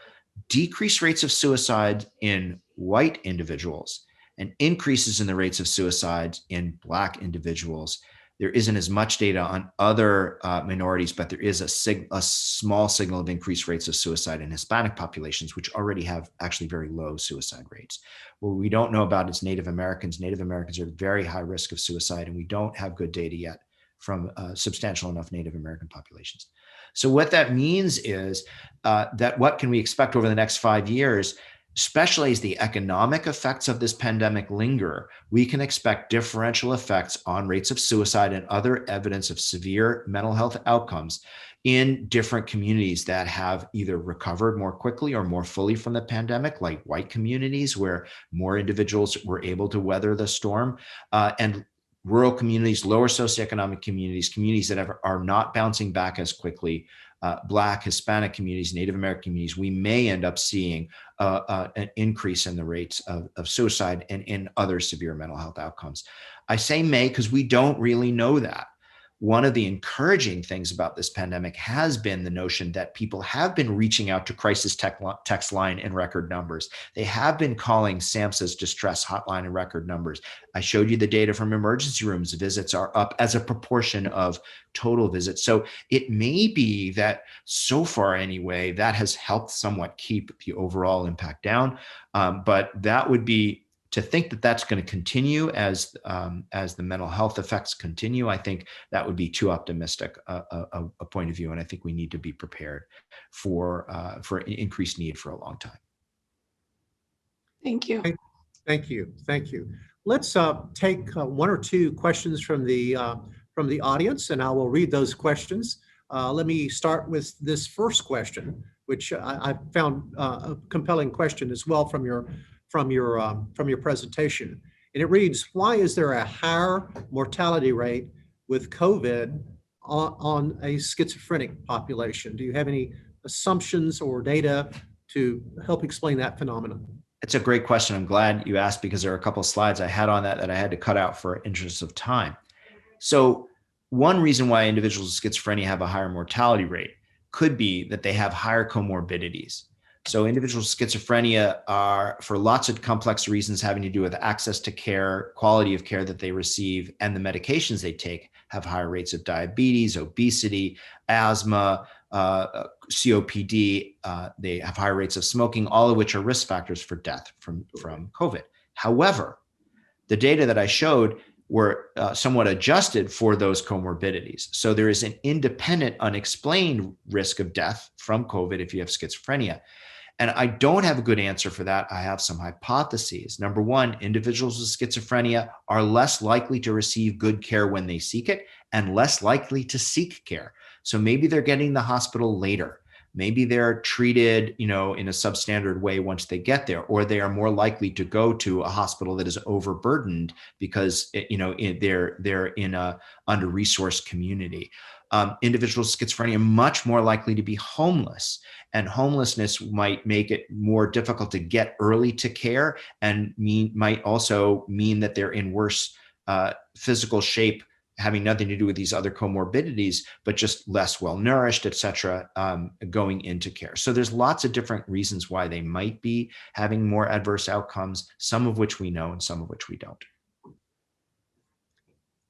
decreased rates of suicide in white individuals and increases in the rates of suicides in Black individuals. There isn't as much data on other minorities, but there is a small signal of increased rates of suicide in Hispanic populations, which already have actually very low suicide rates. What we don't know about is Native Americans. Native Americans are at very high risk of suicide, and we don't have good data yet from substantial enough Native American populations. So what that means is that what can we expect over the next 5 years? Especially as the economic effects of this pandemic linger, we can expect differential effects on rates of suicide and other evidence of severe mental health outcomes in different communities that have either recovered more quickly or more fully from the pandemic, like white communities where more individuals were able to weather the storm, and rural communities, lower socioeconomic communities, communities that are not bouncing back as quickly. Black, Hispanic communities, Native American communities, we may end up seeing an increase in the rates of suicide and in other severe mental health outcomes. I say may because we don't really know that. One of the encouraging things about this pandemic has been the notion that people have been reaching out to crisis text line in record numbers. They have been calling SAMHSA's distress hotline in record numbers. I showed you the data from emergency rooms. Visits are up as a proportion of total visits. So it may be that so far anyway, that has helped somewhat keep the overall impact down. But that would be, to think that that's going to continue as the mental health effects continue, I think that would be too optimistic a point of view, and I think we need to be prepared for increased need for a long time. Thank you. Thank you. Thank you. Let's take one or two questions from the audience, and I will read those questions. Let me start with this first question, which I found a compelling question as well from your presentation. And it reads, why is there a higher mortality rate with COVID on a schizophrenic population? Do you have any assumptions or data to help explain that phenomenon? It's a great question. I'm glad you asked, because there are a couple of slides I had on that I had to cut out for interest of time. So one reason why individuals with schizophrenia have a higher mortality rate could be that they have higher comorbidities. So individuals with schizophrenia are, for lots of complex reasons having to do with access to care, quality of care that they receive, and the medications they take, have higher rates of diabetes, obesity, asthma, COPD. They have higher rates of smoking, all of which are risk factors for death from COVID. However, the data that I showed were somewhat adjusted for those comorbidities. So there is an independent, unexplained risk of death from COVID if you have schizophrenia. And I don't have a good answer for that. I have some hypotheses. Number one, individuals with schizophrenia are less likely to receive good care when they seek it and less likely to seek care. So maybe they're getting the hospital later. Maybe they're treated, in a substandard way once they get there, or they are more likely to go to a hospital that is overburdened because, they're in a under-resourced community. Individuals with schizophrenia are much more likely to be homeless, and homelessness might make it more difficult to get early to care, and might also mean that they're in worse physical shape, having nothing to do with these other comorbidities, but just less well nourished, et cetera, going into care. So there's lots of different reasons why they might be having more adverse outcomes, some of which we know and some of which we don't.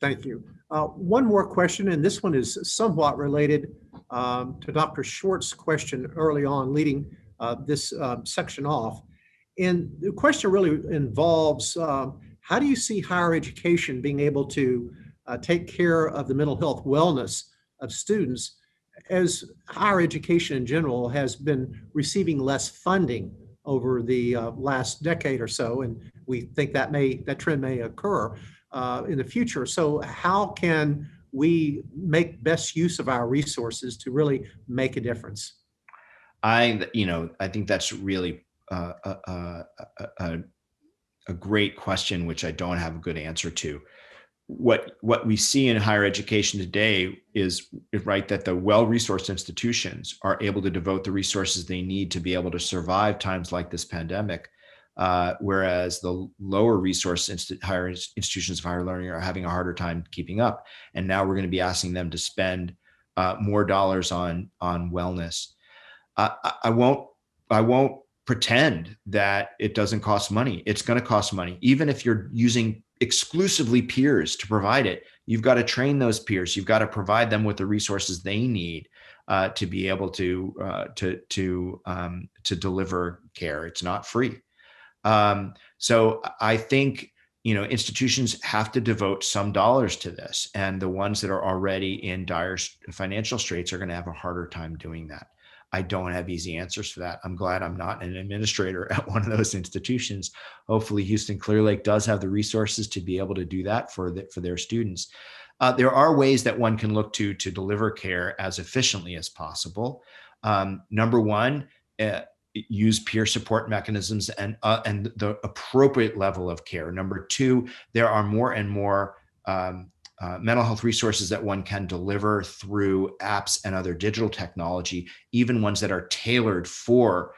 Thank you. One more question, and this one is somewhat related to Dr. Short's question early on, leading this section off. And the question really involves, how do you see higher education being able to take care of the mental health wellness of students, as higher education in general has been receiving less funding over the last decade or so, and we think that trend may occur in the future. So how can we make best use of our resources to really make a difference? I think that's really a great question, which I don't have a good answer to. What we see in higher education today is right that the well-resourced institutions are able to devote the resources they need to be able to survive times like this pandemic, whereas the lower resource higher institutions of higher learning are having a harder time keeping up. And now we're going to be asking them to spend more dollars on wellness. I won't pretend that it doesn't cost money. It's going to cost money, even if you're using exclusively peers to provide it. You've got to train those peers. You've got to provide them with the resources they need to be able to deliver care. It's not free. So I think institutions have to devote some dollars to this, and the ones that are already in dire financial straits are going to have a harder time doing that. I don't have easy answers for that. I'm glad I'm not an administrator at one of those institutions. Hopefully Houston Clear Lake does have the resources to be able to do that for their students. There are ways that one can look to deliver care as efficiently as possible. Number one, use peer support mechanisms and the appropriate level of care. Number two, there are more and more mental health resources that one can deliver through apps and other digital technology, even ones that are tailored for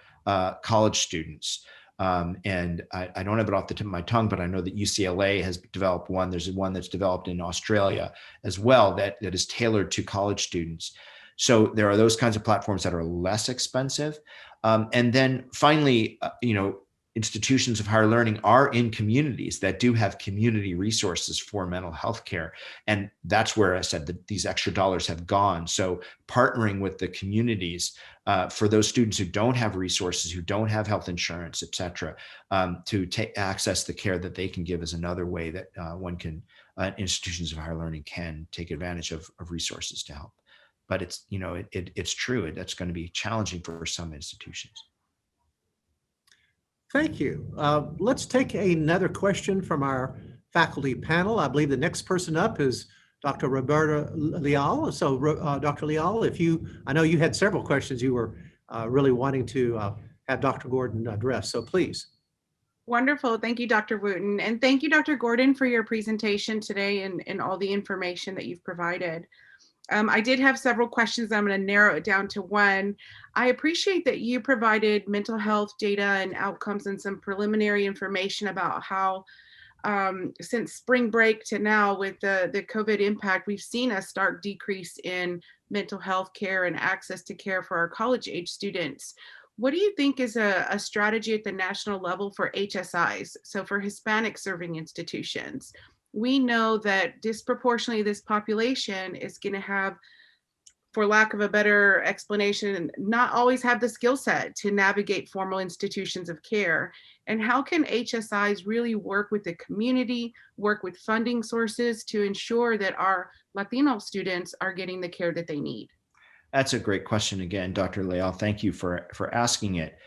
college students. And I don't have it off the tip of my tongue, but I know that UCLA has developed one. There's one that's developed in Australia as well that is tailored to college students. So there are those kinds of platforms that are less expensive. And then finally, institutions of higher learning are in communities that do have community resources for mental health care. And that's where I said that these extra dollars have gone. So partnering with the communities for those students who don't have resources, who don't have health insurance, et cetera, to access the care that they can give is another way that institutions of higher learning can take advantage of resources to help. But it's, it's true. That's going to be challenging for some institutions. Thank you. Let's take another question from our faculty panel. I believe the next person up is Dr. Roberta Leal. So Dr. Leal, I know you had several questions you were really wanting to have Dr. Gordon address, so please. Wonderful. Thank you, Dr. Wooten. And thank you, Dr. Gordon, for your presentation today and all the information that you've provided. I did have several questions. I'm going to narrow it down to one. I appreciate that you provided mental health data and outcomes and some preliminary information about how since spring break to now with the COVID impact, we've seen a stark decrease in mental health care and access to care for our college age students. What do you think is a strategy at the national level for HSIs, so for Hispanic serving institutions? We know that disproportionately this population is going to have, for lack of a better explanation, not always have the skill set to navigate formal institutions of care. And how can HSIs really work with the community, work with funding sources to ensure that our Latino students are getting the care that they need? That's a great question again, Dr. Leal. Thank you for asking it.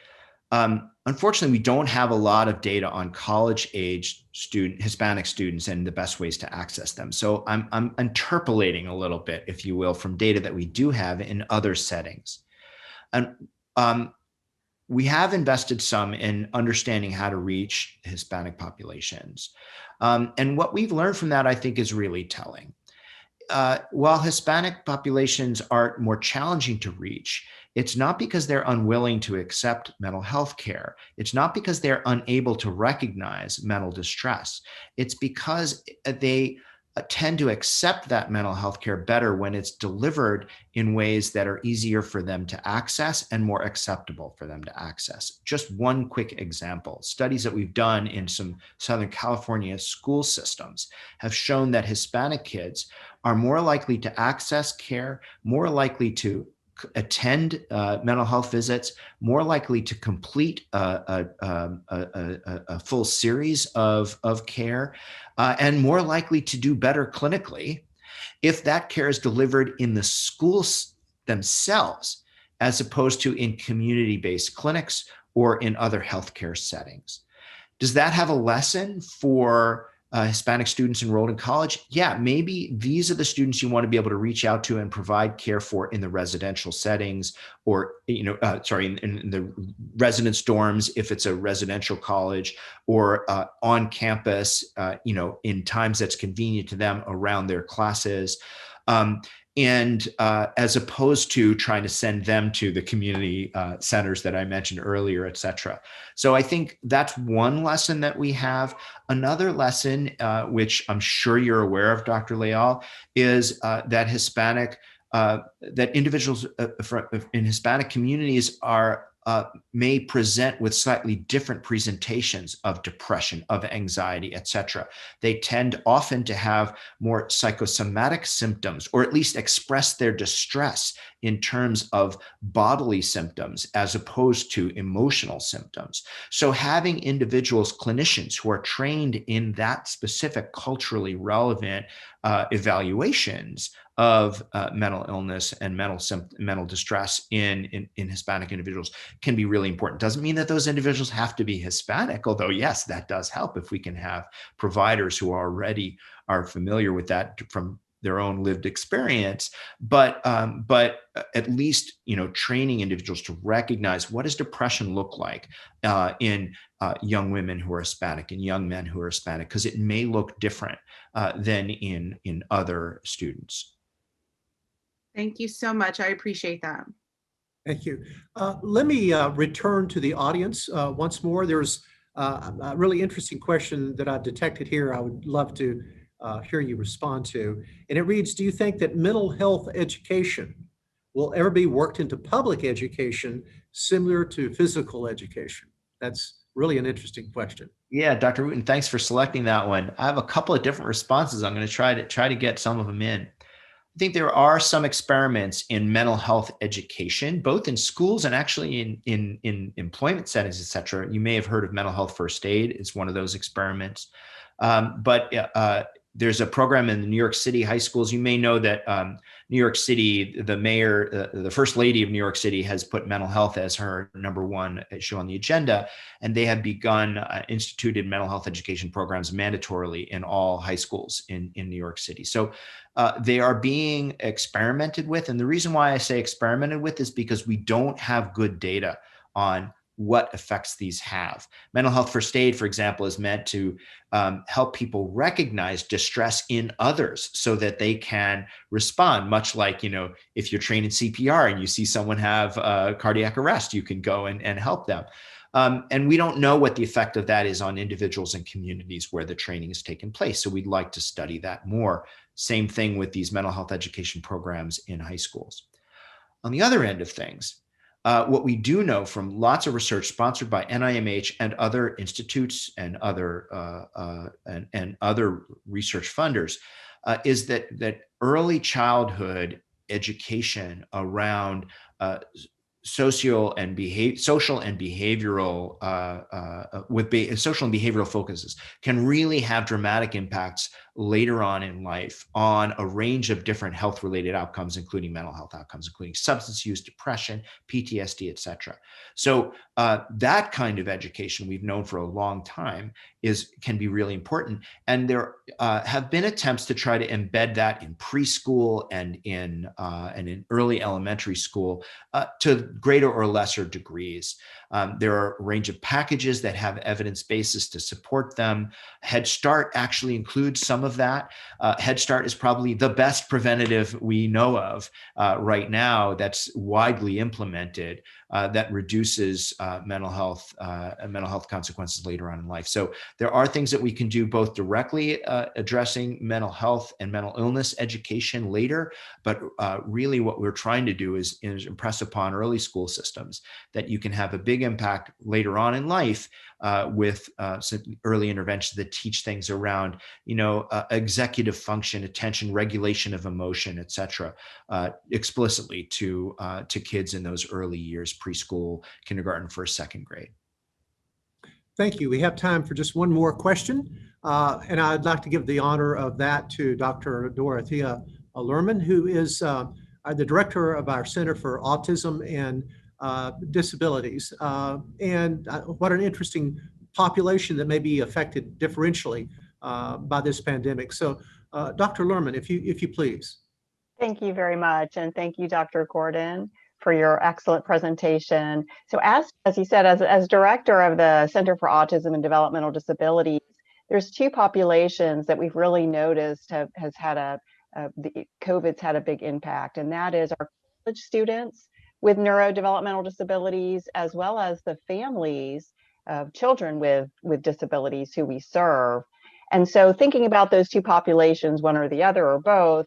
Unfortunately, we don't have a lot of data on college-age Hispanic students and the best ways to access them. So I'm interpolating a little bit, if you will, from data that we do have in other settings. And we have invested some in understanding how to reach Hispanic populations. And what we've learned from that, I think, is really telling. While Hispanic populations are more challenging to reach, it's not because they're unwilling to accept mental health care. It's not because they're unable to recognize mental distress. It's because they tend to accept that mental health care better when it's delivered in ways that are easier for them to access and more acceptable for them to access. Just one quick example. Studies that we've done in some Southern California school systems have shown that Hispanic kids are more likely to access care, more likely to attend mental health visits, more likely to complete a full series of care, and more likely to do better clinically if that care is delivered in the schools themselves, as opposed to in community-based clinics or in other healthcare settings. Does that have a lesson for Hispanic students enrolled in college? Yeah, maybe these are the students you want to be able to reach out to and provide care for in the residential settings, or in the residence dorms if it's a residential college, or on campus, in times that's convenient to them around their classes. And as opposed to trying to send them to the community centers that I mentioned earlier, et cetera. So I think that's one lesson that we have. Another lesson, which I'm sure you're aware of, Dr. Leal, is that that individuals in Hispanic communities may present with slightly different presentations of depression, of anxiety, et cetera. They tend often to have more psychosomatic symptoms, or at least express their distress in terms of bodily symptoms as opposed to emotional symptoms. So having individuals, clinicians who are trained in that specific culturally relevant evaluations of mental illness and mental distress in Hispanic individuals can be really important. Doesn't mean that those individuals have to be Hispanic, although yes, that does help if we can have providers who already are familiar with that from their own lived experience, but at least training individuals to recognize, what does depression look like in young women who are Hispanic and young men who are Hispanic, because it may look different than in other students. Thank you so much. I appreciate that. Thank you. Let me return to the audience once more. There's a really interesting question that I've detected here I would love to hear you respond to. And it reads, do you think that mental health education will ever be worked into public education similar to physical education? That's really an interesting question. Yeah, Dr. Wooten, thanks for selecting that one. I have a couple of different responses. I'm going to try to get some of them in. I think there are some experiments in mental health education, both in schools and actually in employment settings, et cetera. You may have heard of mental health first aid. It's one of those experiments. But there's a program in the New York City high schools. You may know that New York City, the mayor, the first lady of New York City has put mental health as her #1 issue on the agenda. And they have begun instituted mental health education programs mandatorily in all high schools in New York City. So they are being experimented with. And the reason why I say experimented with is because we don't have good data on what effects these have. Mental health first aid, for example, is meant to help people recognize distress in others so that they can respond, much like, if you're trained in CPR and you see someone have cardiac arrest, you can go and help them. And we don't know what the effect of that is on individuals and communities where the training has taken place. So we'd like to study that more. Same thing with these mental health education programs in high schools. On the other end of things, what we do know from lots of research sponsored by NIMH and other institutes and other research funders is that early childhood education around social and behavioral social and behavioral focuses can really have dramatic impacts later on in life on a range of different health related outcomes, including mental health outcomes, including substance use, depression, PTSD, etc. So that kind of education we've known for a long time can be really important. And there have been attempts to try to embed that in preschool and in early elementary school to greater or lesser degrees. There are a range of packages that have evidence basis to support them. Head Start actually includes some of that. Head Start is probably the best preventative we know of right now that's widely implemented that reduces mental health consequences later on in life. So there are things that we can do both directly addressing mental health and mental illness education later, but really what we're trying to do is impress upon early school systems that you can have a big impact later on in life with some early interventions that teach things around, executive function, attention, regulation of emotion, et cetera, explicitly to kids in those early years, preschool, kindergarten, first, second grade. Thank you. We have time for just one more question. And I'd like to give the honor of that to Dr. Dorothea Lerman, who is the director of our Center for Autism and Disabilities. And what an interesting population that may be affected differentially by this pandemic. So Dr. Lerman, if you please. Thank you very much. And thank you, Dr. Gordon, for your excellent presentation. So as you said, as director of the Center for Autism and Developmental Disabilities, there's two populations that we've really noticed has had the COVID's had a big impact, and that is our college students with neurodevelopmental disabilities, as well as the families of children with disabilities who we serve. And so thinking about those two populations, one or the other or both,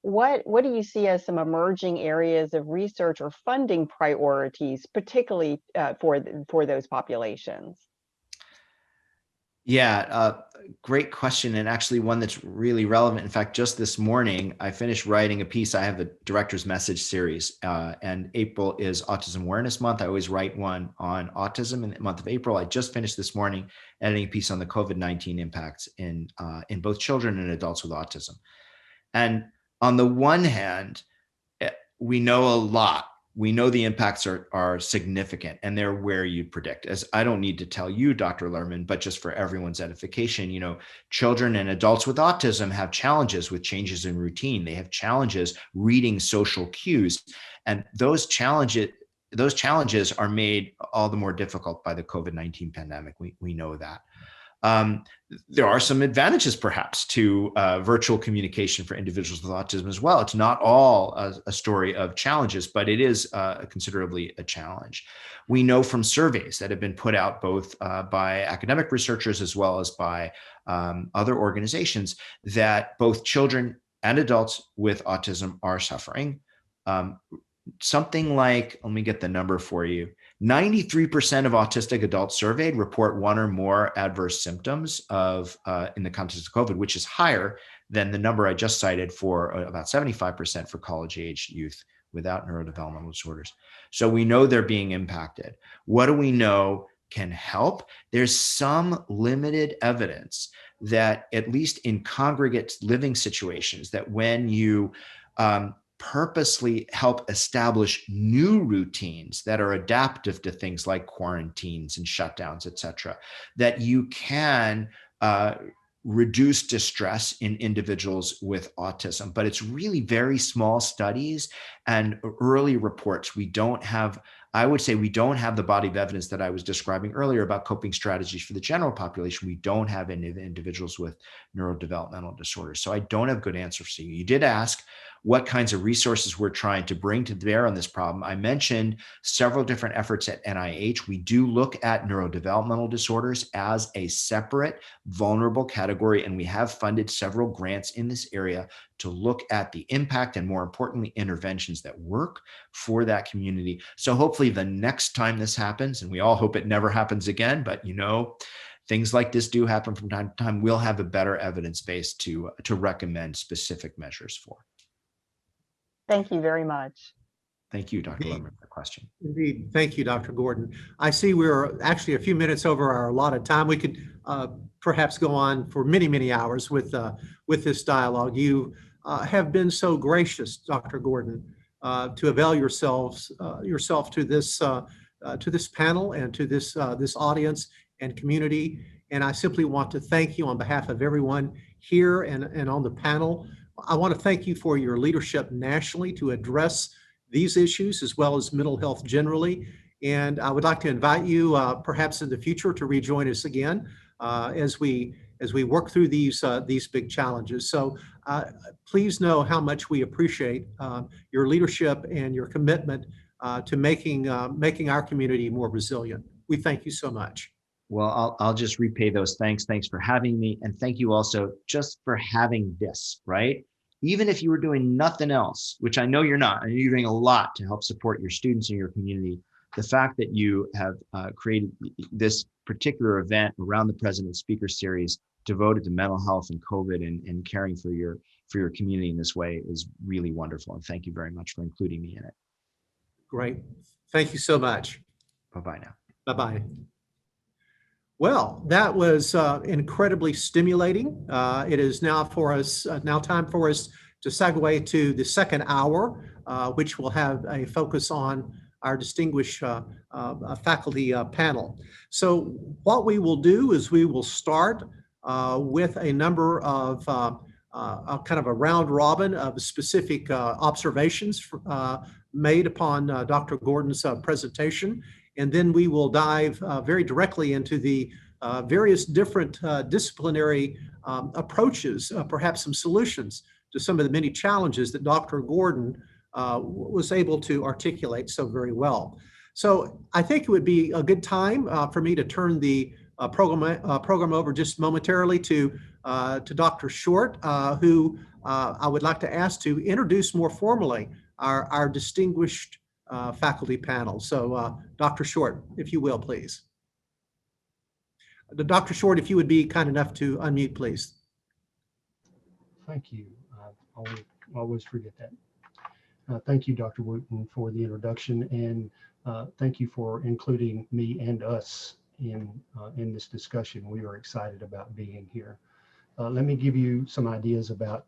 what do you see as some emerging areas of research or funding priorities, particularly for those populations? Yeah, great question, and actually one that's really relevant. In fact, just this morning, I finished writing a piece. I have a director's message series, and April is Autism Awareness Month. I always write one on autism in the month of April. I just finished this morning editing a piece on the COVID-19 impacts in both children and adults with autism. And on the one hand, we know a lot. We know the impacts are significant, and they're where you'd predict. As I don't need to tell you, Dr. Lerman, but just for everyone's edification, children and adults with autism have challenges with changes in routine. They have challenges reading social cues, and those challenges are made all the more difficult by the COVID-19 pandemic. We know that. There are some advantages perhaps to virtual communication for individuals with autism as well. It's not all a story of challenges, but it is considerably a challenge. We know from surveys that have been put out both by academic researchers as well as by other organizations that both children and adults with autism are suffering. Something like, let me get the number for you, 93% of autistic adults surveyed report one or more adverse symptoms in the context of COVID, which is higher than the number I just cited for about 75% for college-age youth without neurodevelopmental disorders. So we know they're being impacted. What do we know can help? There's some limited evidence that, at least in congregate living situations, that when you purposely help establish new routines that are adaptive to things like quarantines and shutdowns, et cetera, that you can reduce distress in individuals with autism. But it's really very small studies and early reports. I would say we don't have the body of evidence that I was describing earlier about coping strategies for the general population. We don't have any individuals with neurodevelopmental disorders. So I don't have good answers for you. You did ask what kinds of resources we're trying to bring to bear on this problem. I mentioned several different efforts at NIH. We do look at neurodevelopmental disorders as a separate vulnerable category, and we have funded several grants in this area to look at the impact and, more importantly, interventions that work for that community. So hopefully the next time this happens, and we all hope it never happens again, but things like this do happen from time to time, we'll have a better evidence base to recommend specific measures for. Thank you very much. Thank you, Dr. Lerman, for the question. Indeed. Thank you, Dr. Gordon. I see we're actually a few minutes over our allotted time. We could perhaps go on for many, many hours with this dialogue. You have been so gracious, Dr. Gordon, to avail yourself to this panel and to this audience and community. And I simply want to thank you on behalf of everyone here and on the panel. I want to thank you for your leadership nationally to address these issues as well as mental health generally. And I would like to invite you perhaps in the future to rejoin us again as we work through these big challenges. So please know how much we appreciate your leadership and your commitment to making our community more resilient. We thank you so much. Well, I'll just repay those thanks. Thanks for having me. And thank you also just for having this, right? Even if you were doing nothing else, which I know you're not, I know you're doing a lot to help support your students and your community, the fact that you have created this particular event around the President's Speaker Series devoted to mental health and COVID and caring for your community in this way is really wonderful. And thank you very much for including me in it. Great. Thank you so much. Bye-bye now. Bye-bye. Well, that was incredibly stimulating. It is now time for us to segue to the second hour, which will have a focus on our distinguished faculty panel. So what we will do is we will start with a number of kind of a round robin of specific observations made upon Dr. Gordon's presentation. And then we will dive very directly into the various different disciplinary approaches, perhaps some solutions to some of the many challenges that Dr. Gordon was able to articulate so very well. So I think it would be a good time for me to turn the program over just momentarily to Dr. Short, who I would like to ask to introduce more formally our distinguished faculty panel. So Dr. Short, if you will, please. Dr. Short, if you would be kind enough to unmute, please. Thank you. I always forget that. Thank you, Dr. Wooten, for the introduction, and thank you for including me and us in this discussion. We are excited about being here. Let me give you some ideas about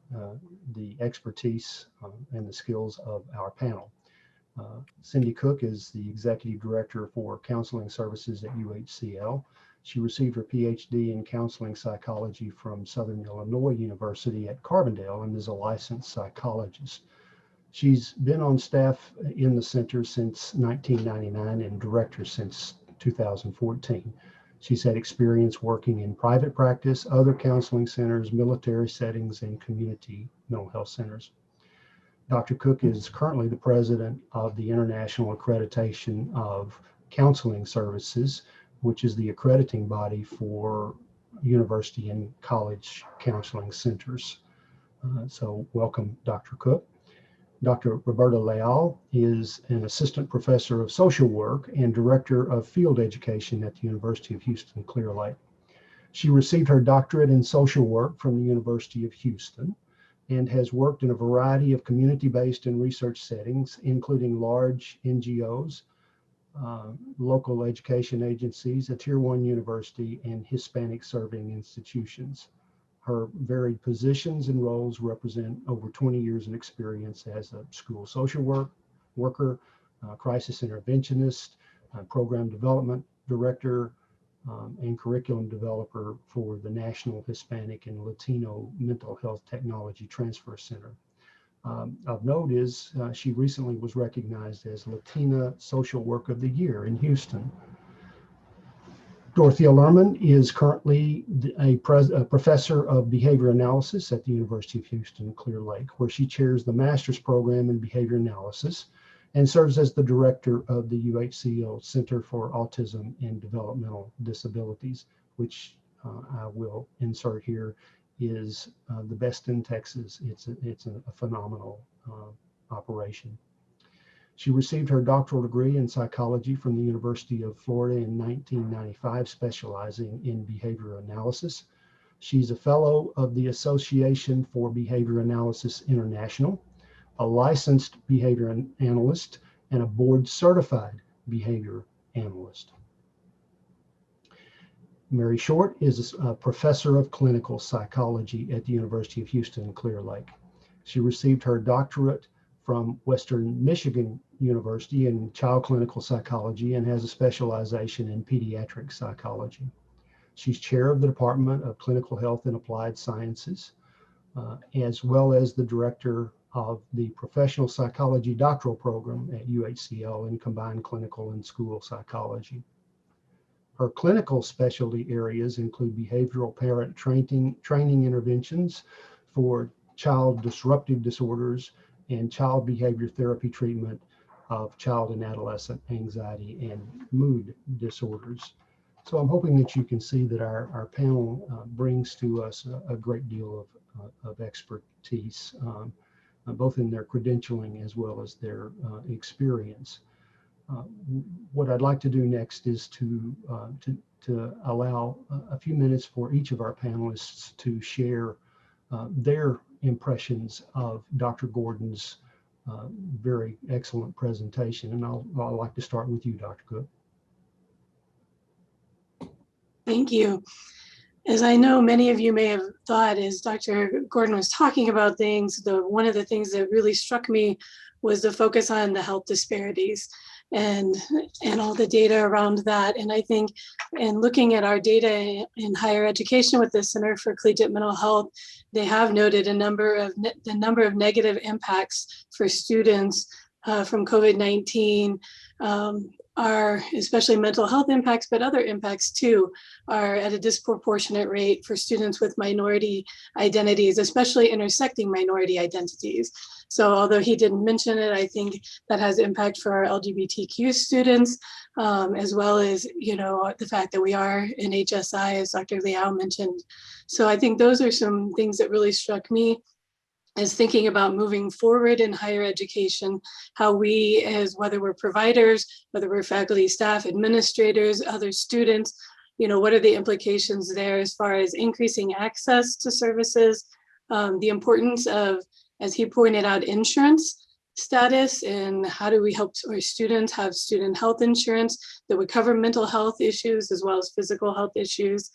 the expertise and the skills of our panel. Cindy Cook is the Executive Director for Counseling Services at UHCL. She received her PhD in Counseling Psychology from Southern Illinois University at Carbondale and is a licensed psychologist. She's been on staff in the center since 1999 and director since 2014. She's had experience working in private practice, other counseling centers, military settings, and community mental health centers. Dr. Cook is currently the president of the International Accreditation of Counseling Services, which is the accrediting body for university and college counseling centers. So welcome, Dr. Cook. Dr. Roberta Leal is an assistant professor of social work and director of field education at the University of Houston, Clear Lake. She received her doctorate in social work from the University of Houston and has worked in a variety of community-based and research settings, including large NGOs, local education agencies, a Tier 1 university, and Hispanic serving institutions. Her varied positions and roles represent over 20 years of experience as a school social worker, crisis interventionist, program development director, and curriculum developer for the National Hispanic and Latino Mental Health Technology Transfer Center. Of note is she recently was recognized as Latina Social Work of the Year in Houston. Dorothea Lerman is currently a professor of behavior analysis at the University of Houston, Clear Lake, where she chairs the master's program in behavior analysis and serves as the director of the UHCL Center for Autism and Developmental Disabilities, which I will insert here is the best in Texas. It's a phenomenal operation. She received her doctoral degree in psychology from the University of Florida in 1995, specializing in behavior analysis. She's a fellow of the Association for Behavior Analysis International, a licensed behavior analyst, and a board-certified behavior analyst. Mary Short is a professor of clinical psychology at the University of Houston Clear Lake. She received her doctorate from Western Michigan University in child clinical psychology and has a specialization in pediatric psychology. She's chair of the Department of Clinical Health and Applied Sciences, as well as the director of the Professional Psychology Doctoral Program at UHCL in Combined Clinical and School Psychology. Her clinical specialty areas include behavioral parent training interventions for child disruptive disorders and child behavior therapy treatment of child and adolescent anxiety and mood disorders. So I'm hoping that you can see that our panel brings to us a great deal of expertise, both in their credentialing as well as their experience. What I'd like to do next is to allow a few minutes for each of our panelists to share their impressions of Dr. Gordon's very excellent presentation. And I'd like to start with you, Dr. Cook. Thank you. As I know many of you may have thought as Dr. Gordon was talking about things, one of the things that really struck me was the focus on the health disparities and all the data around that. And I think in looking at our data in higher education with the Center for Collegiate Mental Health, they have noted the number of negative impacts for students from COVID-19 are, especially mental health impacts, but other impacts too, are at a disproportionate rate for students with minority identities, especially intersecting minority identities. So although he didn't mention it, I think that has impact for our LGBTQ students, as well as, you know, the fact that we are in HSI, as Dr. Leal mentioned. So I think those are some things that really struck me as thinking about moving forward in higher education, how we, as whether we're providers, whether we're faculty, staff, administrators, other students, you know, what are the implications there as far as increasing access to services, the importance of, as he pointed out, insurance status, and how do we help our students have student health insurance that would cover mental health issues as well as physical health issues.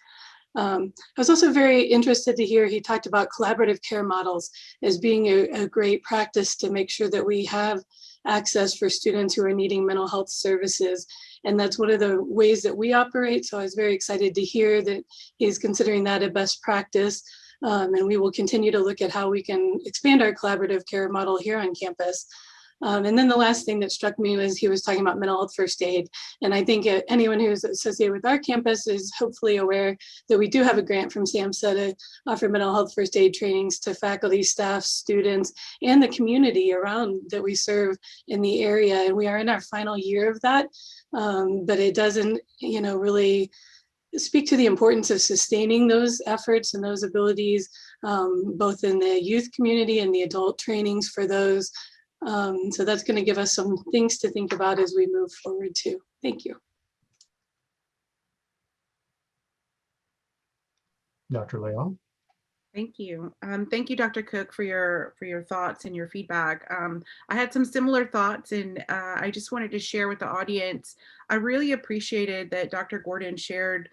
I was also very interested to hear he talked about collaborative care models as being a great practice to make sure that we have access for students who are needing mental health services. And that's one of the ways that we operate. So I was very excited to hear that he's considering that a best practice. And we will continue to look at how we can expand our collaborative care model here on campus. And then the last thing that struck me was he was talking about mental health first aid. And I think anyone who's associated with our campus is hopefully aware that we do have a grant from SAMHSA to offer mental health first aid trainings to faculty, staff, students, and the community around that we serve in the area. And we are in our final year of that, but it doesn't, you know, really speak to the importance of sustaining those efforts and those abilities, both in the youth community and the adult trainings for those. So that's going to give us some things to think about as we move forward too. Thank you. Dr. Leal. Thank you. Thank you, Dr. Cook, for your thoughts and your feedback. I had some similar thoughts, and I just wanted to share with the audience. I really appreciated that Dr. Gordon shared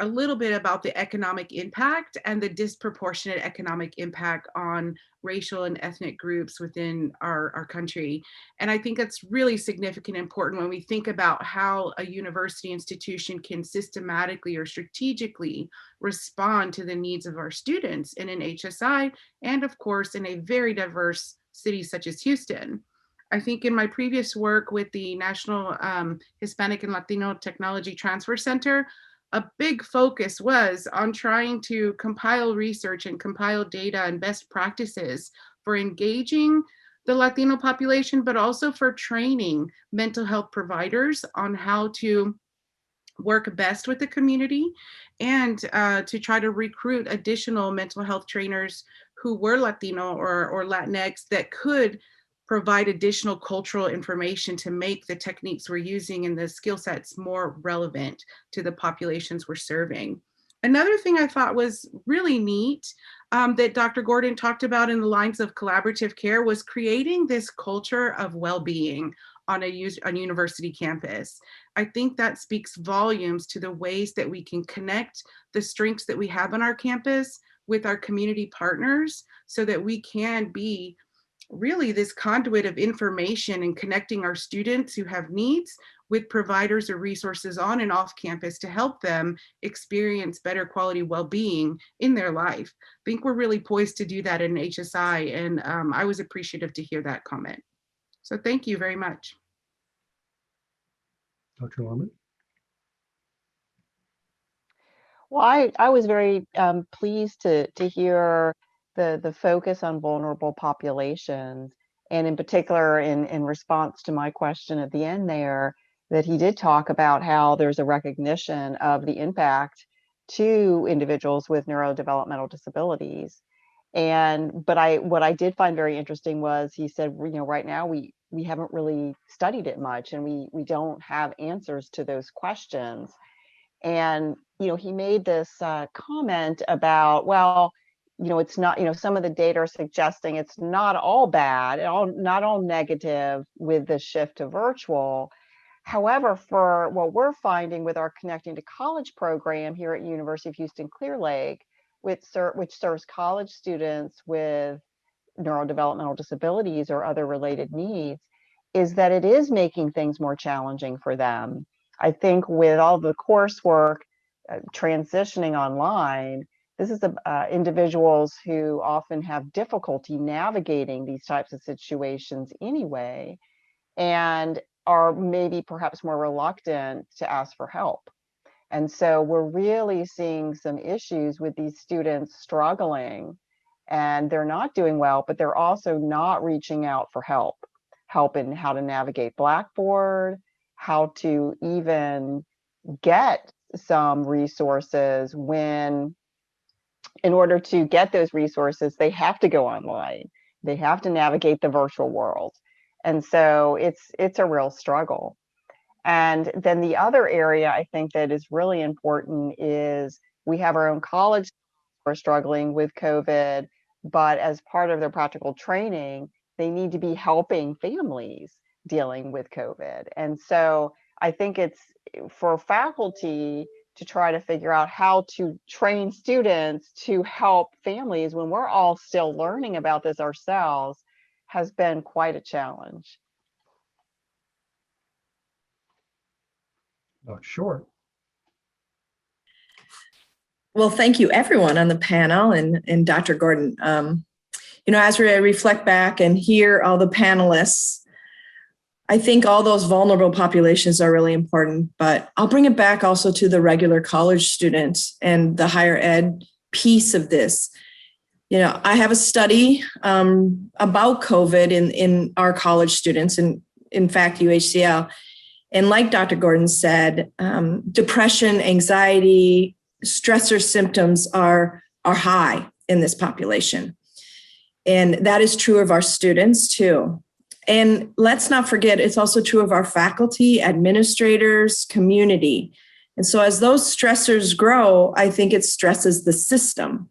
a little bit about the economic impact and the disproportionate economic impact on racial and ethnic groups within our country. And I think that's really significant and important when we think about how a university institution can systematically or strategically respond to the needs of our students in an HSI, and of course, in a very diverse city such as Houston. I think in my previous work with the National Hispanic and Latino Technology Transfer Center, a big focus was on trying to compile research and compile data and best practices for engaging the Latino population, but also for training mental health providers on how to work best with the community, and to try to recruit additional mental health trainers who were Latino or Latinx that could provide additional cultural information to make the techniques we're using and the skill sets more relevant to the populations we're serving. Another thing I thought was really neat that Dr. Gordon talked about in the lines of collaborative care was creating this culture of well-being on a university campus. I think that speaks volumes to the ways that we can connect the strengths that we have on our campus with our community partners so that we can be really this conduit of information and connecting our students who have needs with providers or resources on and off campus to help them experience better quality well-being in their life. I think we're really poised to do that in HSI, and I was appreciative to hear that comment. So thank you very much. Dr. Lerman? Well, I was very pleased to hear the focus on vulnerable populations, and in particular in response to my question at the end there, that he did talk about how there's a recognition of the impact to individuals with neurodevelopmental disabilities. But what I did find very interesting was he said, you know, right now we haven't really studied it much, and we don't have answers to those questions. And, you know, he made this comment about, well, you know, it's not, you know, some of the data are suggesting it's not all bad, not all negative with the shift to virtual. However, for what we're finding with our Connecting to College program here at University of Houston Clear Lake, which serves college students with neurodevelopmental disabilities or other related needs, is that it is making things more challenging for them. I think with all the coursework transitioning online, this is individuals who often have difficulty navigating these types of situations anyway, and are maybe perhaps more reluctant to ask for help. And so we're really seeing some issues with these students struggling, and they're not doing well, but they're also not reaching out for help in how to navigate Blackboard, how to even get some resources when, in order to get those resources, they have to go online. They have to navigate the virtual world. And so it's a real struggle. And then the other area I think that is really important is we have our own college who are struggling with COVID, but as part of their practical training, they need to be helping families dealing with COVID. And so I think it's for faculty to try to figure out how to train students to help families when we're all still learning about this ourselves has been quite a challenge. Dr. Short? Well, thank you everyone on the panel and Dr. Gordon. You know, as we reflect back and hear all the panelists, I think all those vulnerable populations are really important, but I'll bring it back also to the regular college students and the higher ed piece of this. You know, I have a study about COVID in our college students, and in fact, UHCL. And like Dr. Gordon said, depression, anxiety, stressor symptoms are high in this population. And that is true of our students too. And let's not forget, it's also true of our faculty, administrators, community. And so as those stressors grow, I think it stresses the system.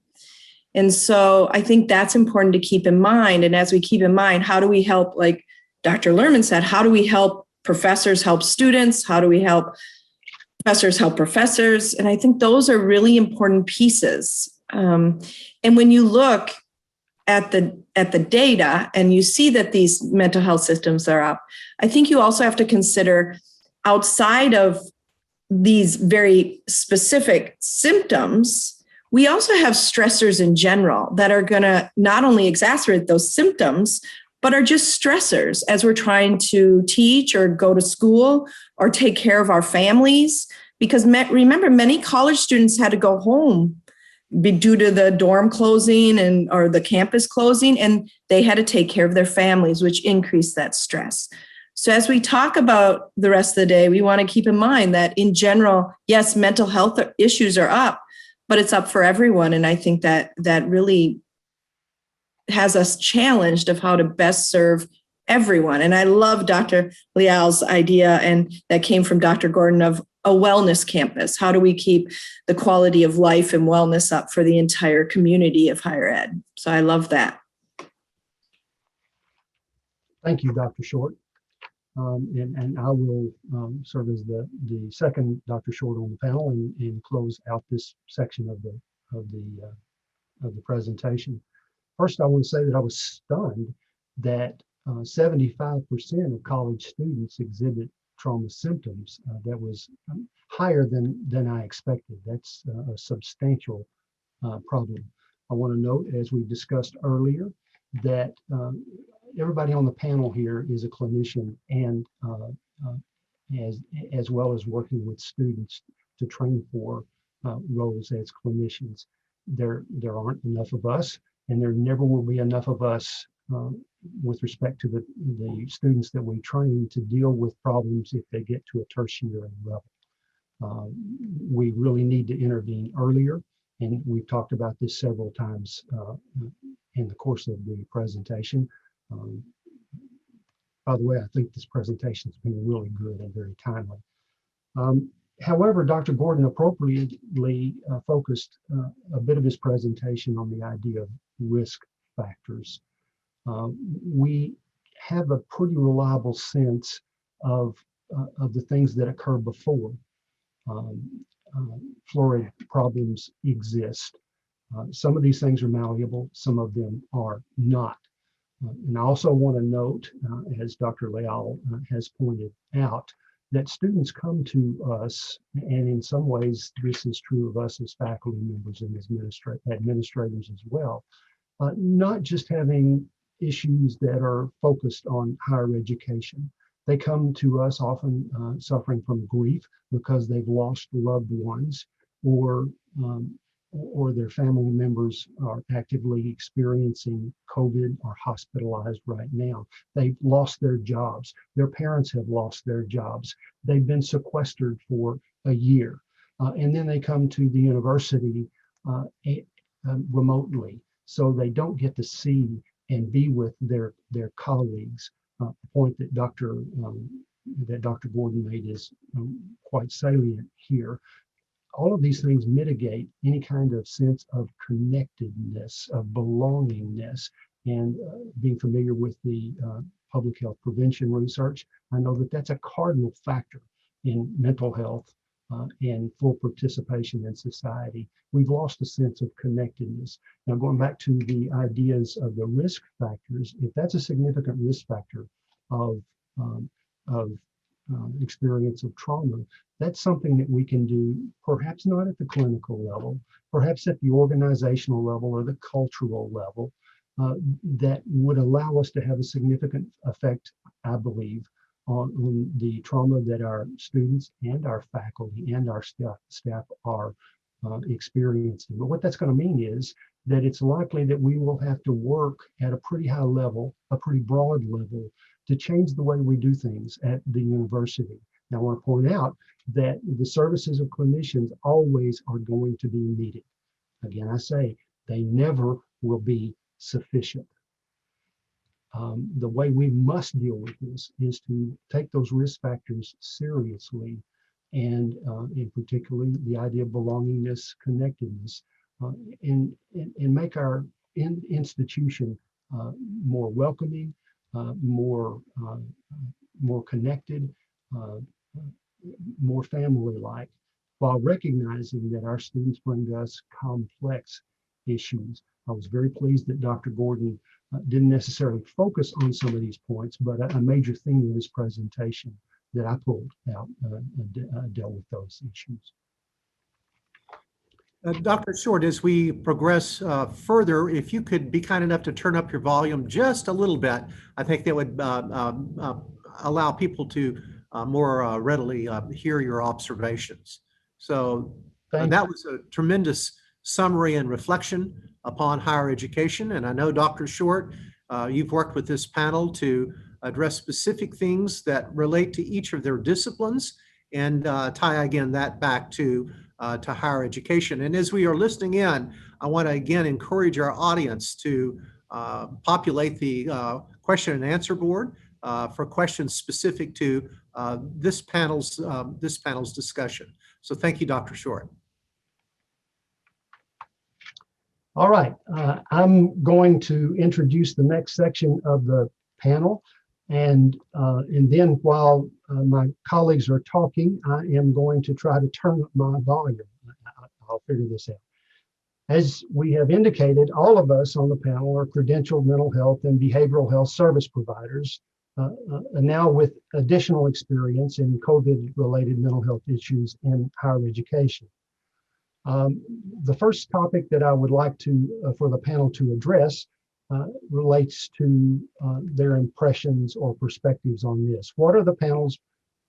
And so I think that's important to keep in mind. And as we keep in mind, how do we help, like Dr. Lerman said, how do we help professors help students? How do we help professors help professors? And I think those are really important pieces. And when you look at the data and you see that these mental health systems are up, I think you also have to consider, outside of these very specific symptoms, we also have stressors in general that are going to not only exacerbate those symptoms, but are just stressors as we're trying to teach or go to school or take care of our families. Because remember, many college students had to go home due to the dorm closing or the campus closing, and they had to take care of their families, which increased that stress. So as we talk about the rest of the day, we want to keep in mind that in general, yes, mental health issues are up, but it's up for everyone. And I think that really has us challenged of how to best serve everyone. And I love Dr. Leal's idea, and that came from Dr. Gordon, of a wellness campus. How do we keep the quality of life and wellness up for the entire community of higher ed? So I love that. Thank you, Dr. Short. and I will serve as the second Dr. Short on the panel and close out this section of the presentation. First, I want to say that I was stunned that 75% of college students exhibit trauma symptoms. That was higher than I expected. That's a substantial problem. I want to note, as we discussed earlier, that everybody on the panel here is a clinician and as well as working with students to train for roles as clinicians. There aren't enough of us, and there never will be enough of us with respect to the students that we train to deal with problems if they get to a tertiary level. We really need to intervene earlier, and we've talked about this several times in the course of the presentation. By the way, I think this presentation has been really good and very timely. However, Dr. Gordon appropriately focused a bit of his presentation on the idea of risk factors. We have a pretty reliable sense of the things that occur before fluoride problems exist. Some of these things are malleable, some of them are not. And I also want to note, as Dr. Leal has pointed out, that students come to us, and in some ways this is true of us as faculty members and as administrators as well, not just having issues that are focused on higher education. They come to us often suffering from grief because they've lost loved ones, or their family members are actively experiencing COVID or hospitalized right now. They've lost their jobs. Their parents have lost their jobs. They've been sequestered for a year. And then they come to the university remotely. So they don't get to see and be with their colleagues. The point that Dr. Gordon made is quite salient here. All of these things mitigate any kind of sense of connectedness, of belongingness, and being familiar with the public health prevention research, I know that that's a cardinal factor in mental health and full participation in society. We've lost a sense of connectedness. Now, going back to the ideas of the risk factors, if that's a significant risk factor of experience of trauma, that's something that we can do, perhaps not at the clinical level, perhaps at the organizational level or the cultural level, that would allow us to have a significant effect, I believe, on the trauma that our students and our faculty and our staff are experiencing. But what that's going to mean is that it's likely that we will have to work at a pretty high level, a pretty broad level, to change the way we do things at the university. Now, I want to point out that the services of clinicians always are going to be needed. Again, I say they never will be sufficient. The way we must deal with this is to take those risk factors seriously, and in particularly the idea of belongingness, connectedness, and make our institution more welcoming, more connected, more family-like, while recognizing that our students bring us complex issues. I was very pleased that Dr. Gordon didn't necessarily focus on some of these points, but a major theme of his presentation that I pulled out dealt with those issues. Dr. Short, as we progress further, if you could be kind enough to turn up your volume just a little bit, I think that would allow people to more readily hear your observations. So that was a tremendous summary and reflection upon higher education. And I know, Dr. Short, you've worked with this panel to address specific things that relate to each of their disciplines and tie again that back to higher education. And as we are listening in, I want to again encourage our audience to populate the question and answer board for questions specific to this panel's discussion. So thank you, Dr. Short. All right, I'm going to introduce the next section of the panel. And then while my colleagues are talking, I am going to try to turn up my volume. I'll figure this out. As we have indicated, all of us on the panel are credentialed mental health and behavioral health service providers, now with additional experience in COVID-related mental health issues in higher education. The first topic that I would like to for the panel to address relates to their impressions or perspectives on this. What are the panel's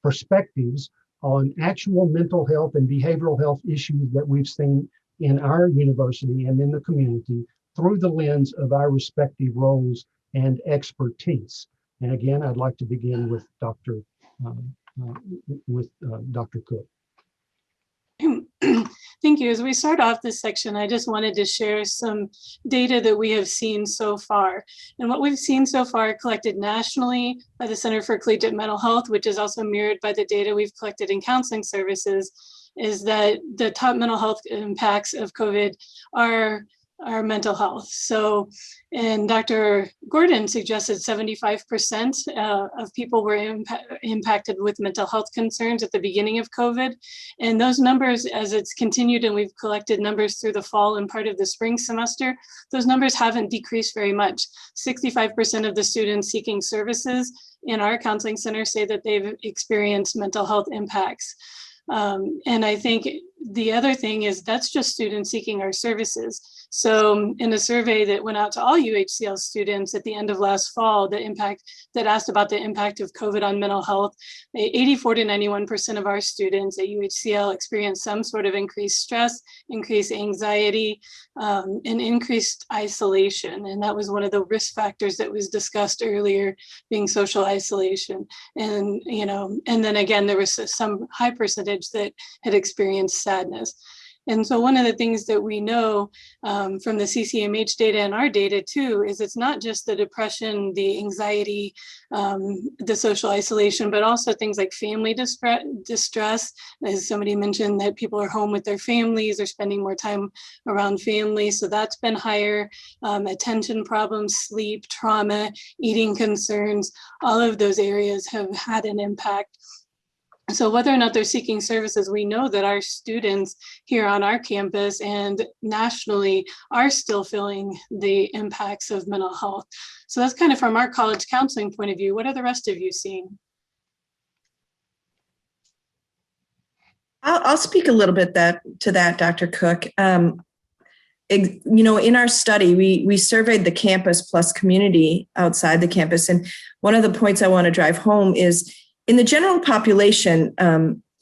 perspectives on actual mental health and behavioral health issues that we've seen in our university and in the community through the lens of our respective roles and expertise? And again, I'd like to begin with Dr. Cook. Thank you. As we start off this section, I just wanted to share some data that we have seen so far. And what we've seen so far collected nationally by the Center for Collegiate Mental Health, which is also mirrored by the data we've collected in counseling services, is that the top mental health impacts of COVID are mental health. So, and Dr. Gordon suggested 75% of people were impacted with mental health concerns at the beginning of COVID. And those numbers, as it's continued and we've collected numbers through the fall and part of the spring semester, those numbers haven't decreased very much. 65% of the students seeking services in our counseling center say that they've experienced mental health impacts. And I think the other thing is that's just students seeking our services. So in a survey that went out to all UHCL students at the end of last fall, that asked about the impact of COVID on mental health, 84 to 91% of our students at UHCL experienced some sort of increased stress, increased anxiety, and increased isolation. And that was one of the risk factors that was discussed earlier, being social isolation. And, and then again, there was some high percentage that had experienced sadness. And so one of the things that we know from the CCMH data and our data too, is it's not just the depression, the anxiety, the social isolation, but also things like family distress. As somebody mentioned, that people are home with their families or spending more time around family. So that's been higher. Attention problems, sleep, trauma, eating concerns, all of those areas have had an impact. So whether or not they're seeking services, we know that our students here on our campus and nationally are still feeling the impacts of mental health. So that's kind of from our college counseling point of view. What are the rest of you seeing? I'll speak a little bit to that, Dr. Cook. In our study, we surveyed the campus plus community outside the campus. And one of the points I want to drive home is in the general population,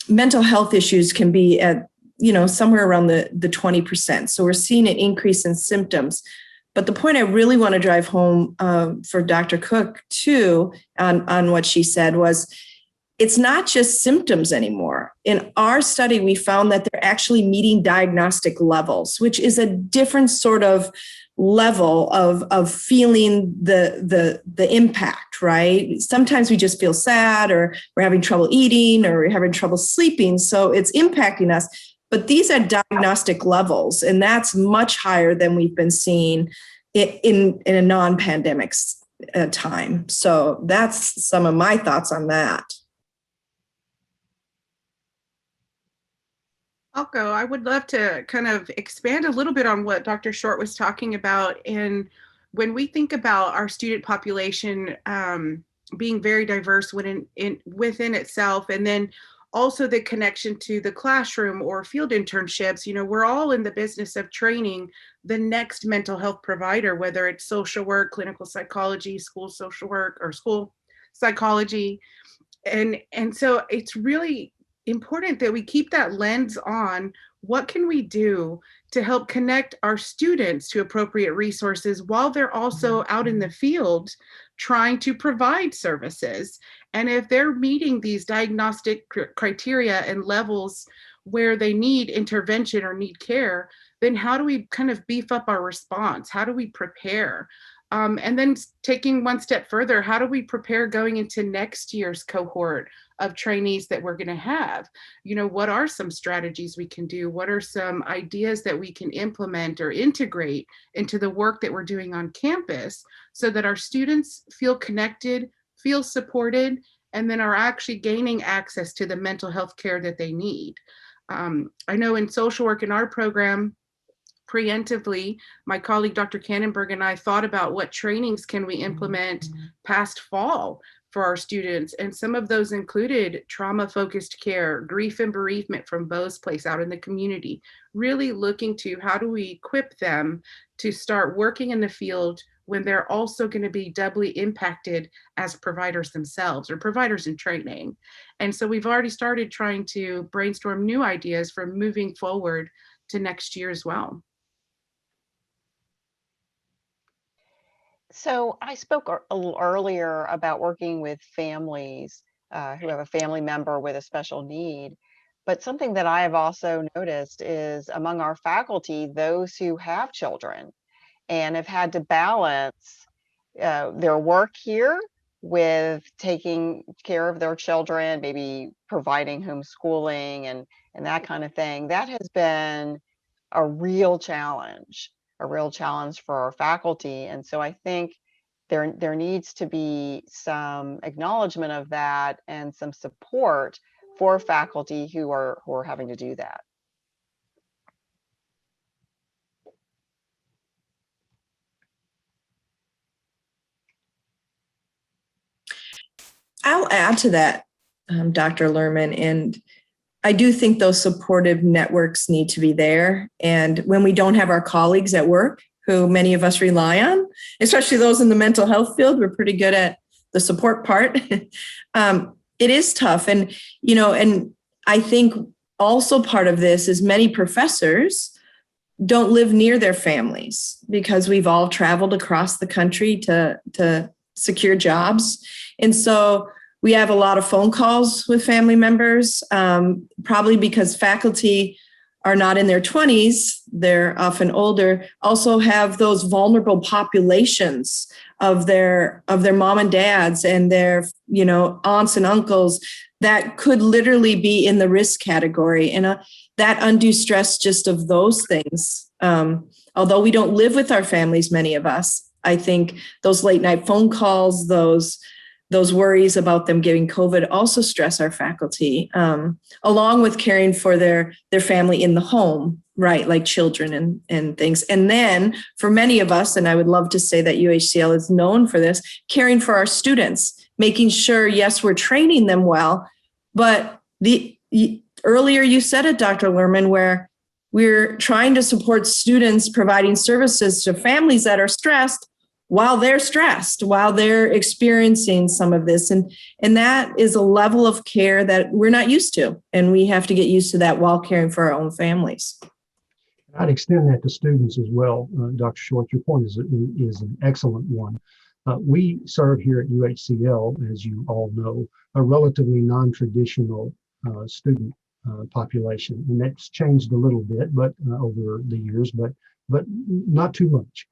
mental health issues can be at, somewhere around the 20%. So we're seeing an increase in symptoms. But the point I really want to drive home for Dr. Cook too, on what she said was, it's not just symptoms anymore. In our study, we found that they're actually meeting diagnostic levels, which is a different sort of level of feeling the impact, right? Sometimes we just feel sad, or we're having trouble eating, or we're having trouble sleeping. So it's impacting us. But these are diagnostic levels, and that's much higher than we've been seeing in a non-pandemic time. So that's some of my thoughts on that. I'll go. I would love to kind of expand a little bit on what Dr. Short was talking about. And when we think about our student population being very diverse within itself, and then also the connection to the classroom or field internships, we're all in the business of training the next mental health provider, whether it's social work, clinical psychology, school social work, or school psychology. And so it's really important that we keep that lens on what can we do to help connect our students to appropriate resources while they're also out in the field trying to provide services. And if they're meeting these diagnostic criteria and levels where they need intervention or need care, then how do we kind of beef up our response? How do we prepare? And then taking one step further, how do we prepare going into next year's cohort of trainees that we're going to have? What are some strategies we can do? What are some ideas that we can implement or integrate into the work that we're doing on campus so that our students feel connected, feel supported, and then are actually gaining access to the mental health care that they need. I know in social work in our program, preemptively, my colleague Dr. Cannonberg and I thought about what trainings can we implement past fall for our students. And some of those included trauma-focused care, grief and bereavement from Bo's place out in the community, really looking to how do we equip them to start working in the field when they're also going to be doubly impacted as providers themselves or providers in training. And so we've already started trying to brainstorm new ideas for moving forward to next year as well. So I spoke a little earlier about working with families who have a family member with a special need. But something that I have also noticed is among our faculty, those who have children and have had to balance their work here with taking care of their children, maybe providing homeschooling and that kind of thing. That has been a real challenge for our faculty. And so I think there needs to be some acknowledgement of that and some support for faculty who are having to do that. I'll add to that, Dr. Lerman, and I do think those supportive networks need to be there. And when we don't have our colleagues at work, who many of us rely on, especially those in the mental health field, we're pretty good at the support part. It is tough. And, and I think also part of this is many professors don't live near their families because we've all traveled across the country to secure jobs. And so we have a lot of phone calls with family members, probably because faculty are not in their 20s, they're often older, also have those vulnerable populations of their mom and dads and their, aunts and uncles that could literally be in the risk category. And that undue stress just of those things, although we don't live with our families, many of us, I think those late night phone calls, those worries about them getting COVID also stress our faculty, along with caring for their family in the home, right, like children and things. And then for many of us, and I would love to say that UHCL is known for this, caring for our students, making sure, yes, we're training them well, but earlier you said it, Dr. Lerman, where we're trying to support students providing services to families that are stressed, while they're experiencing some of this. And that is a level of care that we're not used to. And we have to get used to that while caring for our own families. I'd extend that to students as well. Dr. Short, your point is an excellent one. We serve here at UHCL, as you all know, a relatively non-traditional student population. And that's changed a little bit, but over the years, but not too much.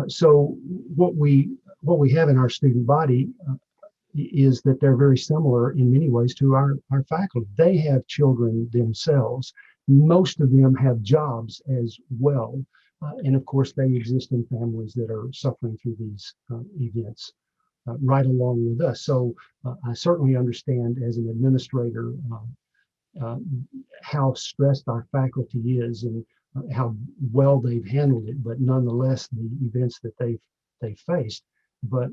So what we have in our student body is that they're very similar in many ways to our faculty. They have children themselves. Most of them have jobs as well. And of course, they exist in families that are suffering through these events right along with us. So I certainly understand as an administrator how stressed our faculty is and how well they've handled it, but nonetheless, the events that they've faced. But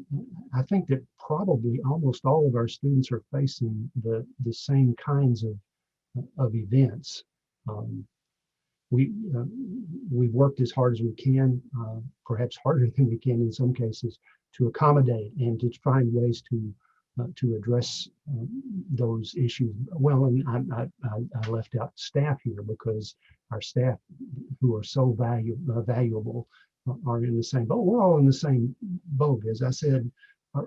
I think that probably almost all of our students are facing the same kinds of events. We've worked as hard as we can, perhaps harder than we can in some cases, to accommodate and to find ways to address those issues. Well, and I left out staff here because our staff, who are so valuable, are in the same boat. We're all in the same boat. As I said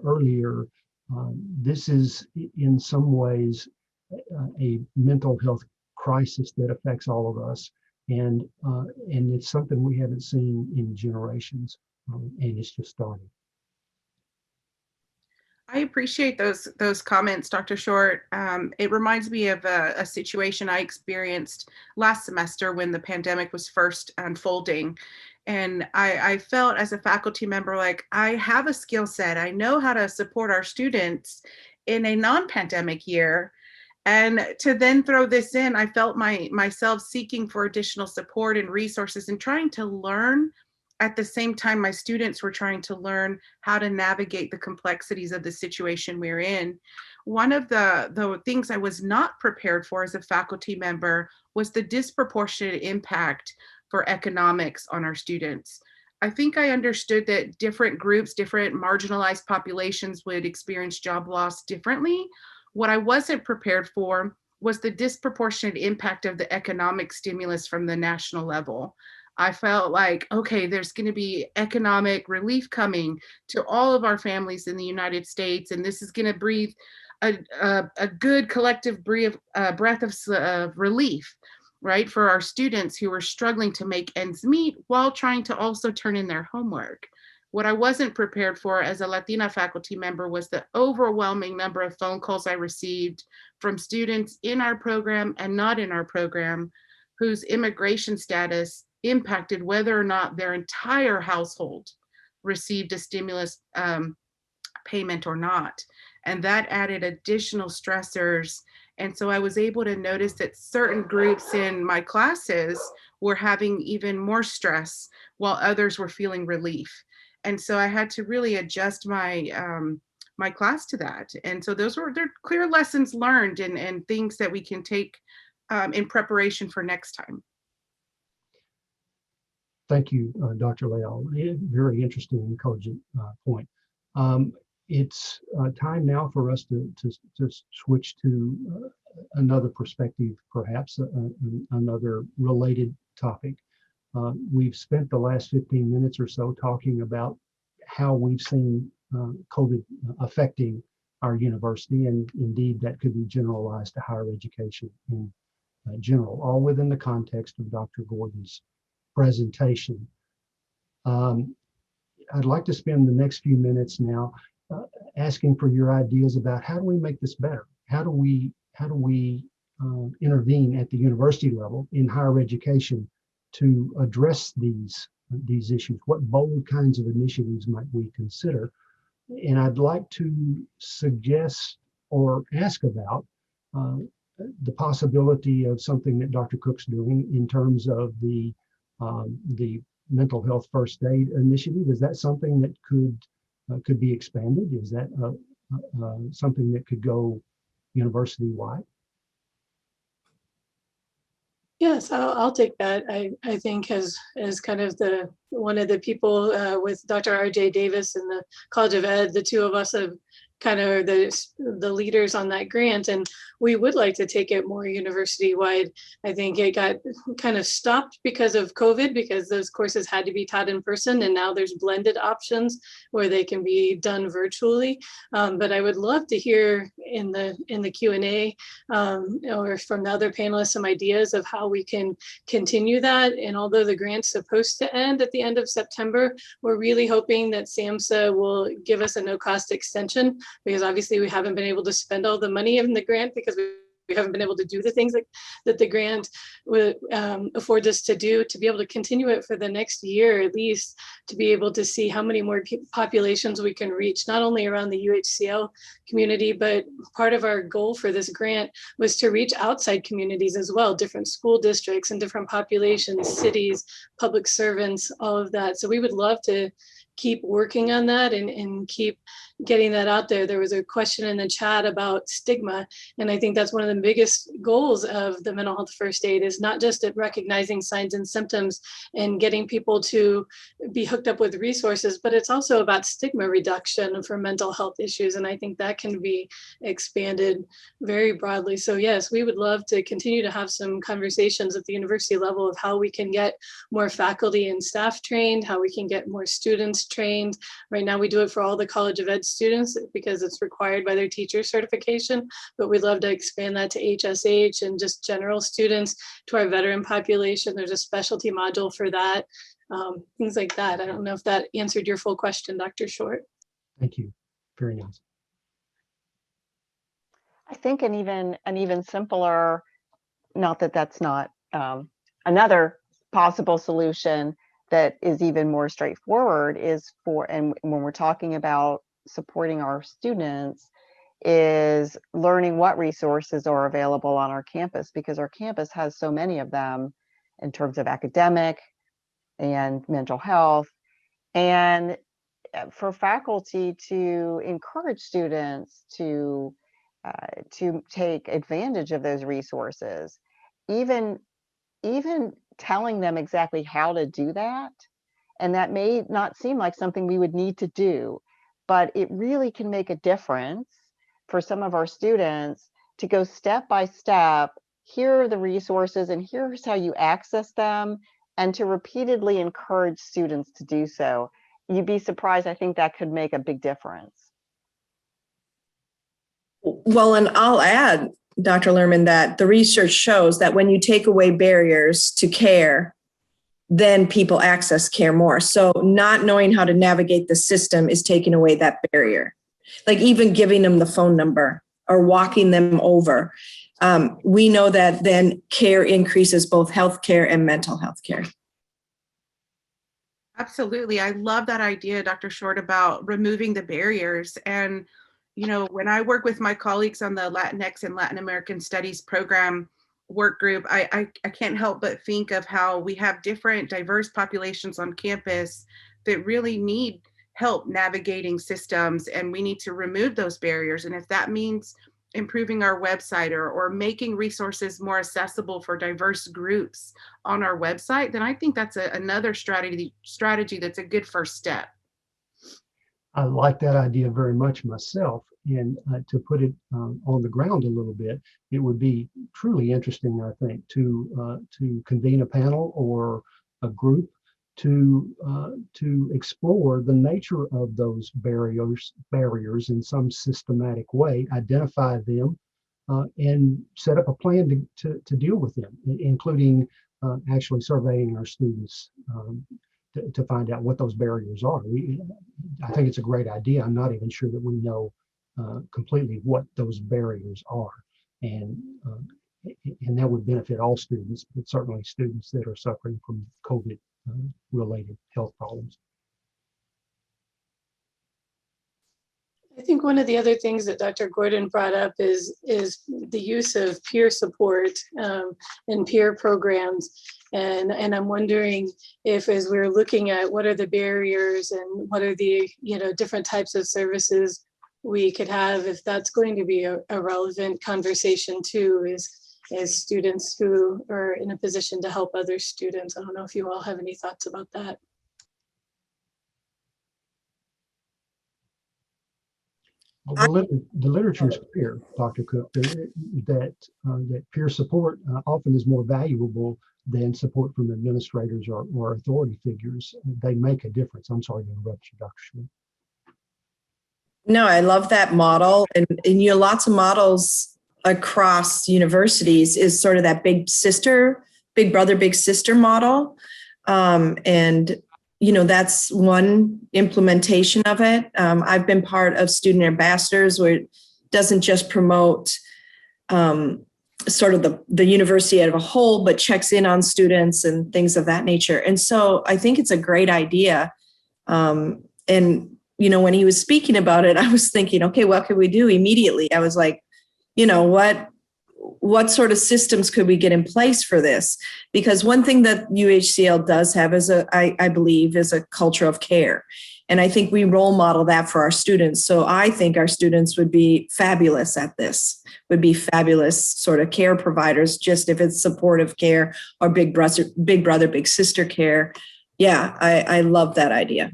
earlier, this is in some ways a mental health crisis that affects all of us, and it's something we haven't seen in generations, and it's just starting. I appreciate those comments, Dr. Short. It reminds me of a situation I experienced last semester when the pandemic was first unfolding. And I felt as a faculty member, like I have a skill set. I know how to support our students in a non-pandemic year. And to then throw this in, I felt myself seeking for additional support and resources and trying to learn. At the same time, my students were trying to learn how to navigate the complexities of the situation we're in. One of the things I was not prepared for as a faculty member was the disproportionate impact for economics on our students. I think I understood that different groups, different marginalized populations would experience job loss differently. What I wasn't prepared for was the disproportionate impact of the economic stimulus from the national level. I felt like, okay, there's going to be economic relief coming to all of our families in the United States, and this is going to breathe a good collective breath of relief, right, for our students who are struggling to make ends meet while trying to also turn in their homework. What I wasn't prepared for as a Latina faculty member was the overwhelming number of phone calls I received from students in our program and not in our program whose immigration status impacted whether or not their entire household received a stimulus payment or not. And that added additional stressors. And so I was able to notice that certain groups in my classes were having even more stress while others were feeling relief. And so I had to really adjust my my class to that. And so they're clear lessons learned and things that we can take in preparation for next time. Thank you, Dr. Leal. Very interesting and cogent point. It's time now for us to switch to another perspective, perhaps another related topic. We've spent the last 15 minutes or so talking about how we've seen COVID affecting our university, and indeed that could be generalized to higher education in general, all within the context of Dr. Gordon's presentation. I'd like to spend the next few minutes now asking for your ideas about how do we make this better? How do we intervene at the university level in higher education to address these issues? What bold kinds of initiatives might we consider? And I'd like to suggest or ask about the possibility of something that Dr. Cook's doing in terms of the mental health first aid initiative. Is that something that could be expanded? Is that something that could go university-wide? Yes, I'll take that. I think as kind of one of the people with Dr. R.J. Davis and the College of Ed, the two of us have kind of the leaders on that grant, and we would like to take it more university-wide. I think it got kind of stopped because of COVID, because those courses had to be taught in person, and now there's blended options where they can be done virtually. But I would love to hear in the Q&A or from the other panelists some ideas of how we can continue that. And although the grant's supposed to end at the end of September, we're really hoping that SAMHSA will give us a no-cost extension, because obviously we haven't been able to spend all the money in the grant because we haven't been able to do the things that the grant would afford us to do, to be able to continue it for the next year at least, to be able to see how many more populations we can reach, not only around the UHCL community, but part of our goal for this grant was to reach outside communities as well, different school districts and different populations, cities, public servants, all of that. So we would love to keep working on that and keep getting that out there. There was a question in the chat about stigma, and I think that's one of the biggest goals of the mental health first aid, is not just at recognizing signs and symptoms and getting people to be hooked up with resources, but it's also about stigma reduction for mental health issues, and I think that can be expanded very broadly. So yes, we would love to continue to have some conversations at the university level of how we can get more faculty and staff trained, how we can get more students trained. Right now we do it for all the College of Ed students because it's required by their teacher certification, but we'd love to expand that to HSH and just general students, to our veteran population. There's a specialty module for that, things like that. I don't know if that answered your full question, Dr. Short. Thank you. Very nice. I think an even simpler, not that that's not another possible solution, that is even more straightforward is and when we're talking about supporting our students, is learning what resources are available on our campus, because our campus has so many of them in terms of academic and mental health, and for faculty to encourage students to take advantage of those resources, even telling them exactly how to do that. And that may not seem like something we would need to do, but it really can make a difference for some of our students to go step by step. Here are the resources and here's how you access them, and to repeatedly encourage students to do so. You'd be surprised. I think that could make a big difference. Well, and I'll add, Dr. Lerman, that the research shows that when you take away barriers to care, then people access care more. So not knowing how to navigate the system is taking away that barrier. Like even giving them the phone number or walking them over. We know that then care increases both healthcare and mental health care. Absolutely. I love that idea, Dr. Short, about removing the barriers. And, you know, when I work with my colleagues on the Latinx and Latin American Studies program work group, I can't help but think of how we have different diverse populations on campus that really need help navigating systems, and we need to remove those barriers. And if that means improving our website or making resources more accessible for diverse groups on our website, then I think that's another strategy that's a good first step. I like that idea very much myself. And to put it on the ground a little bit, it would be truly interesting, I think, to convene a panel or a group to explore the nature of those barriers in some systematic way, identify them, and set up a plan to deal with them, including actually surveying our students to find out what those barriers are. I think it's a great idea. I'm not even sure that we know completely what those barriers are, and that would benefit all students, but certainly students that are suffering from COVID related health problems. I think one of the other things that Dr. Gordon brought up is the use of peer support and peer programs. And I'm wondering if, as we're looking at what are the barriers and what are the different types of services we could have, if that's going to be a relevant conversation too, as students who are in a position to help other students. I don't know if you all have any thoughts about that. Well, the literature is clear, Dr. Cook, that peer support often is more valuable than support from administrators or authority figures. They make a difference. I'm sorry to interrupt you, Dr. Schmidt. No, I love that model. And lots of models across universities is sort of that big brother, big sister model. And that's one implementation of it. I've been part of student ambassadors where it doesn't just promote sort of the university as a whole, but checks in on students and things of that nature. And so I think it's a great idea. And, when he was speaking about it, I was thinking, okay, what could we do immediately? I was like, what sort of systems could we get in place for this? Because one thing that UHCL does have I believe, is a culture of care. And I think we role model that for our students. So I think our students would be fabulous at this, would be fabulous sort of care providers, just if it's supportive care or big brother, big sister care. Yeah, I love that idea.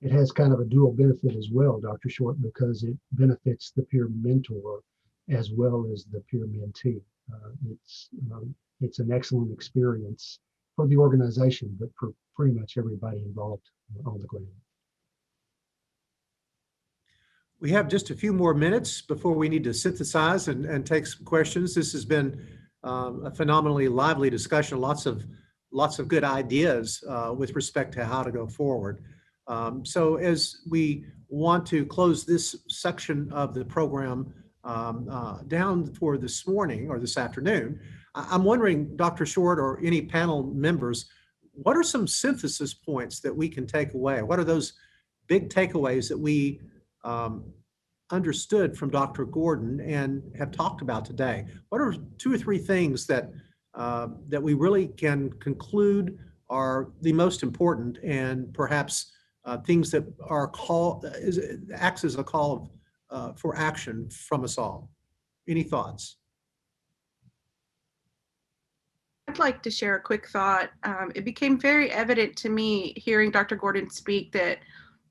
It has kind of a dual benefit as well, Dr. Short, because it benefits the peer mentor as well as the peer mentee. It's an excellent experience for the organization, but for pretty much everybody involved on the ground. We have just a few more minutes before we need to synthesize and take some questions. This has been a phenomenally lively discussion, lots of good ideas with respect to how to go forward. So as we want to close this section of the program, down for this morning or this afternoon. I'm wondering, Dr. Short or any panel members, what are some synthesis points that we can take away? What are those big takeaways that we understood from Dr. Gordon and have talked about today? What are 2 or 3 things that that we really can conclude are the most important, and perhaps things that are acts as a call for action from us all? Any thoughts? I'd like to share a quick thought. It became very evident to me hearing Dr. Gordon speak that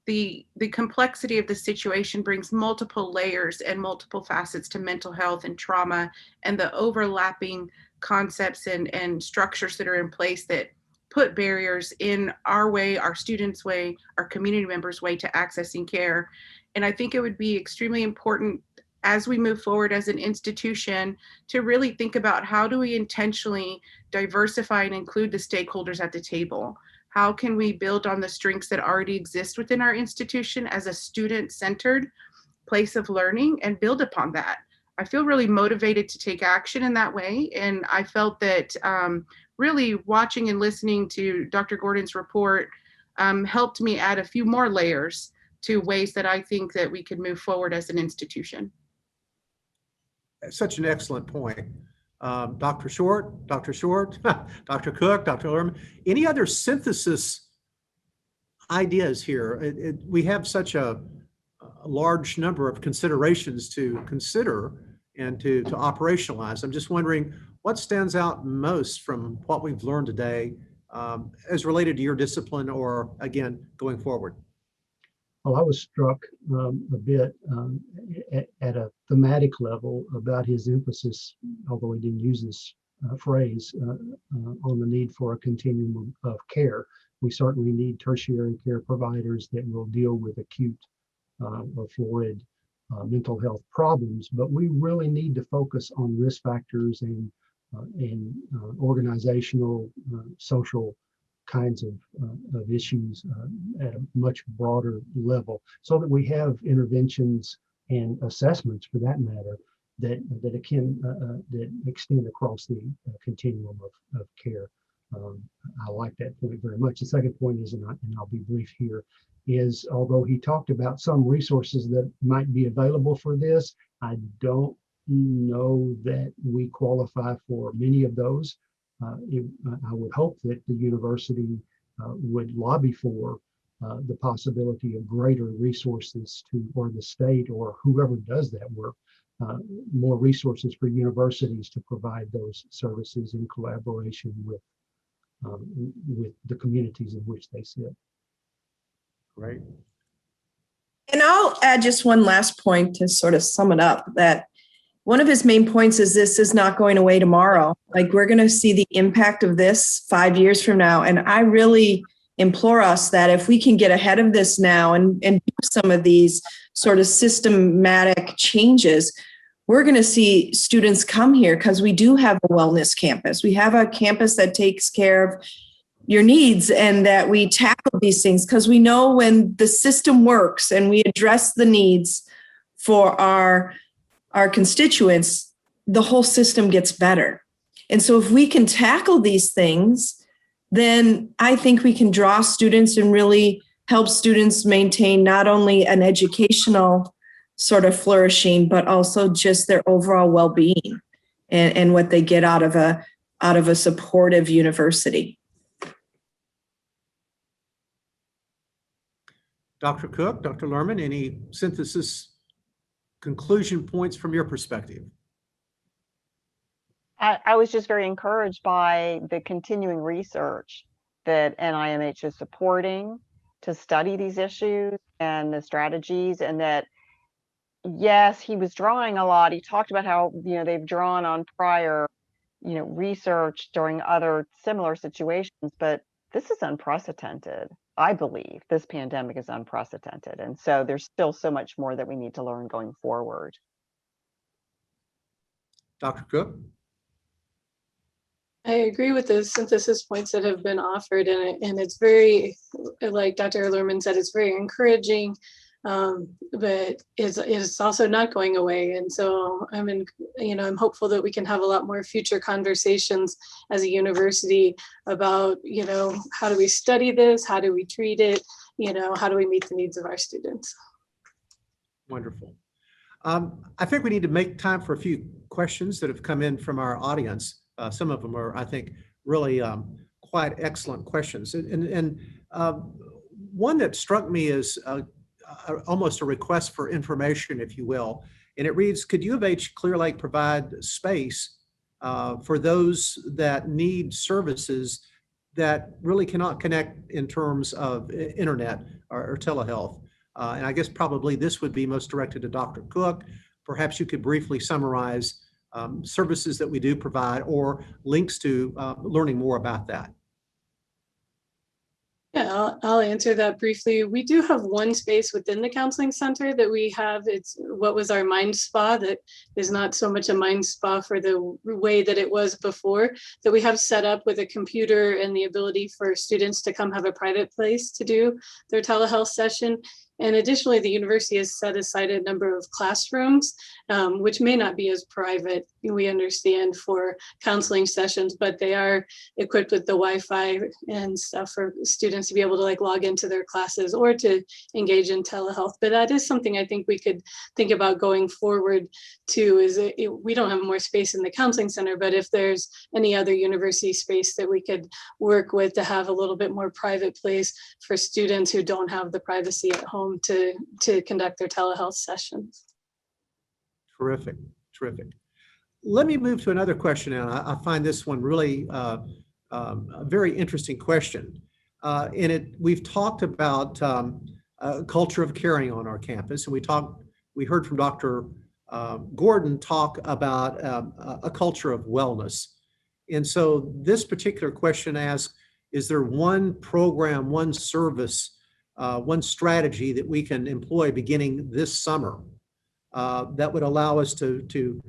the complexity of the situation brings multiple layers and multiple facets to mental health and trauma, and the overlapping concepts and structures that are in place that put barriers in our way, our students' way, our community members' way to accessing care. And I think it would be extremely important as we move forward as an institution to really think about how do we intentionally diversify and include the stakeholders at the table. How can we build on the strengths that already exist within our institution as a student-centered place of learning and build upon that? I feel really motivated to take action in that way. And I felt that really watching and listening to Dr. Gordon's report helped me add a few more layers to ways that I think that we could move forward as an institution. Such an excellent point. Dr. Short, Dr. Dr. Cook, Dr. Lerman, any other synthesis ideas here? We have such a large number of considerations to consider and to operationalize. I'm just wondering what stands out most from what we've learned today as related to your discipline or, again, going forward. Well, I was struck a bit at a thematic level about his emphasis, although he didn't use this phrase, on the need for a continuum of care. We certainly need tertiary care providers that will deal with acute or florid mental health problems, but we really need to focus on risk factors and organizational, social kinds of issues at a much broader level, so that we have interventions and assessments, for that matter, that extend across the continuum of care. I like that point very much. The second point is, and I'll be brief here, is although he talked about some resources that might be available for this, I don't know that we qualify for many of those. I would hope that the university would lobby for the possibility of greater resources or the state or whoever does that work, more resources for universities to provide those services in collaboration with the communities in which they sit. Right. And I'll add just one last point to sort of sum it up, that one of his main points is this is not going away tomorrow. Like, we're going to see the impact of this 5 years from now. And I really implore us that if we can get ahead of this now and do some of these sort of systematic changes, we're going to see students come here, because we do have a wellness campus. We have a campus that takes care of your needs, and that we tackle these things because we know when the system works and we address the needs for our constituents, the whole system gets better. And so if we can tackle these things, then I think we can draw students and really help students maintain not only an educational sort of flourishing, but also just their overall well-being and what they get out of a supportive university. Dr. Cook, Dr. Lerman, any synthesis conclusion points from your perspective? I was just very encouraged by the continuing research that NIMH is supporting to study these issues and the strategies, and that, yes, he was drawing a lot. He talked about how, they've drawn on prior, research during other similar situations, but this is unprecedented. I believe this pandemic is unprecedented. And so there's still so much more that we need to learn going forward. Dr. Cook? I agree with the synthesis points that have been offered, and it's very, like Dr. Lerman said, it's very encouraging but it's also not going away. And so I'm hopeful that we can have a lot more future conversations as a university about, how do we study this? How do we treat it? How do we meet the needs of our students? Wonderful. I think we need to make time for a few questions that have come in from our audience. Some of them are, I think, really quite excellent questions. And one that struck me as almost a request for information, if you will. And it reads, could U of H Clear Lake provide space for those that need services that really cannot connect in terms of internet or telehealth? And I guess probably this would be most directed to Dr. Cook. Perhaps you could briefly summarize services that we do provide or links to learning more about that. Yeah, I'll answer that briefly. We do have one space within the counseling center that we have. It's what was our mind spa, that is not so much a mind spa for the way that it was before, that we have set up with a computer and the ability for students to come have a private place to do their telehealth session. And additionally, the university has set aside a number of classrooms, which may not be as private, we understand, for counseling sessions, but they are equipped with the Wi-Fi and stuff for students to be able to log into their classes or to engage in telehealth. But that is something I think we could think about going forward too, is we don't have more space in the counseling center, but if there's any other university space that we could work with to have a little bit more private place for students who don't have the privacy at home to conduct their telehealth sessions. Terrific, terrific. Let me move to another question now. I find this one really a very interesting question. We've talked about a culture of caring on our campus, and we heard from Dr. Gordon talk about a culture of wellness. And so this particular question asks, is there one program, one service, one strategy that we can employ beginning this summer that would allow us to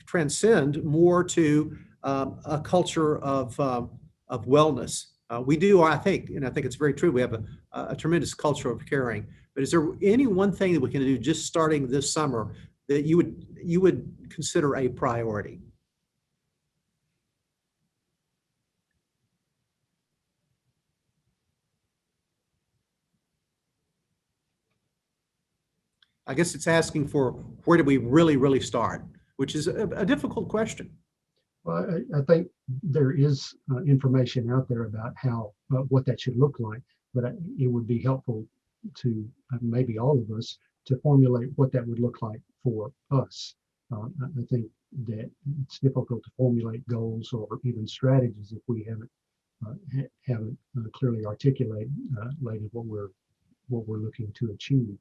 transcend more to a culture of wellness? We do, I think it's very true, we have a tremendous culture of caring. But is there any one thing that we can do just starting this summer that you would consider a priority? I guess it's asking for where do we really start, which is a difficult question. Well, I think there is information out there about how what that should look like, but it would be helpful to maybe all of us to formulate what that would look like for us. I think that it's difficult to formulate goals or even strategies if we haven't clearly articulated what we're looking to achieve.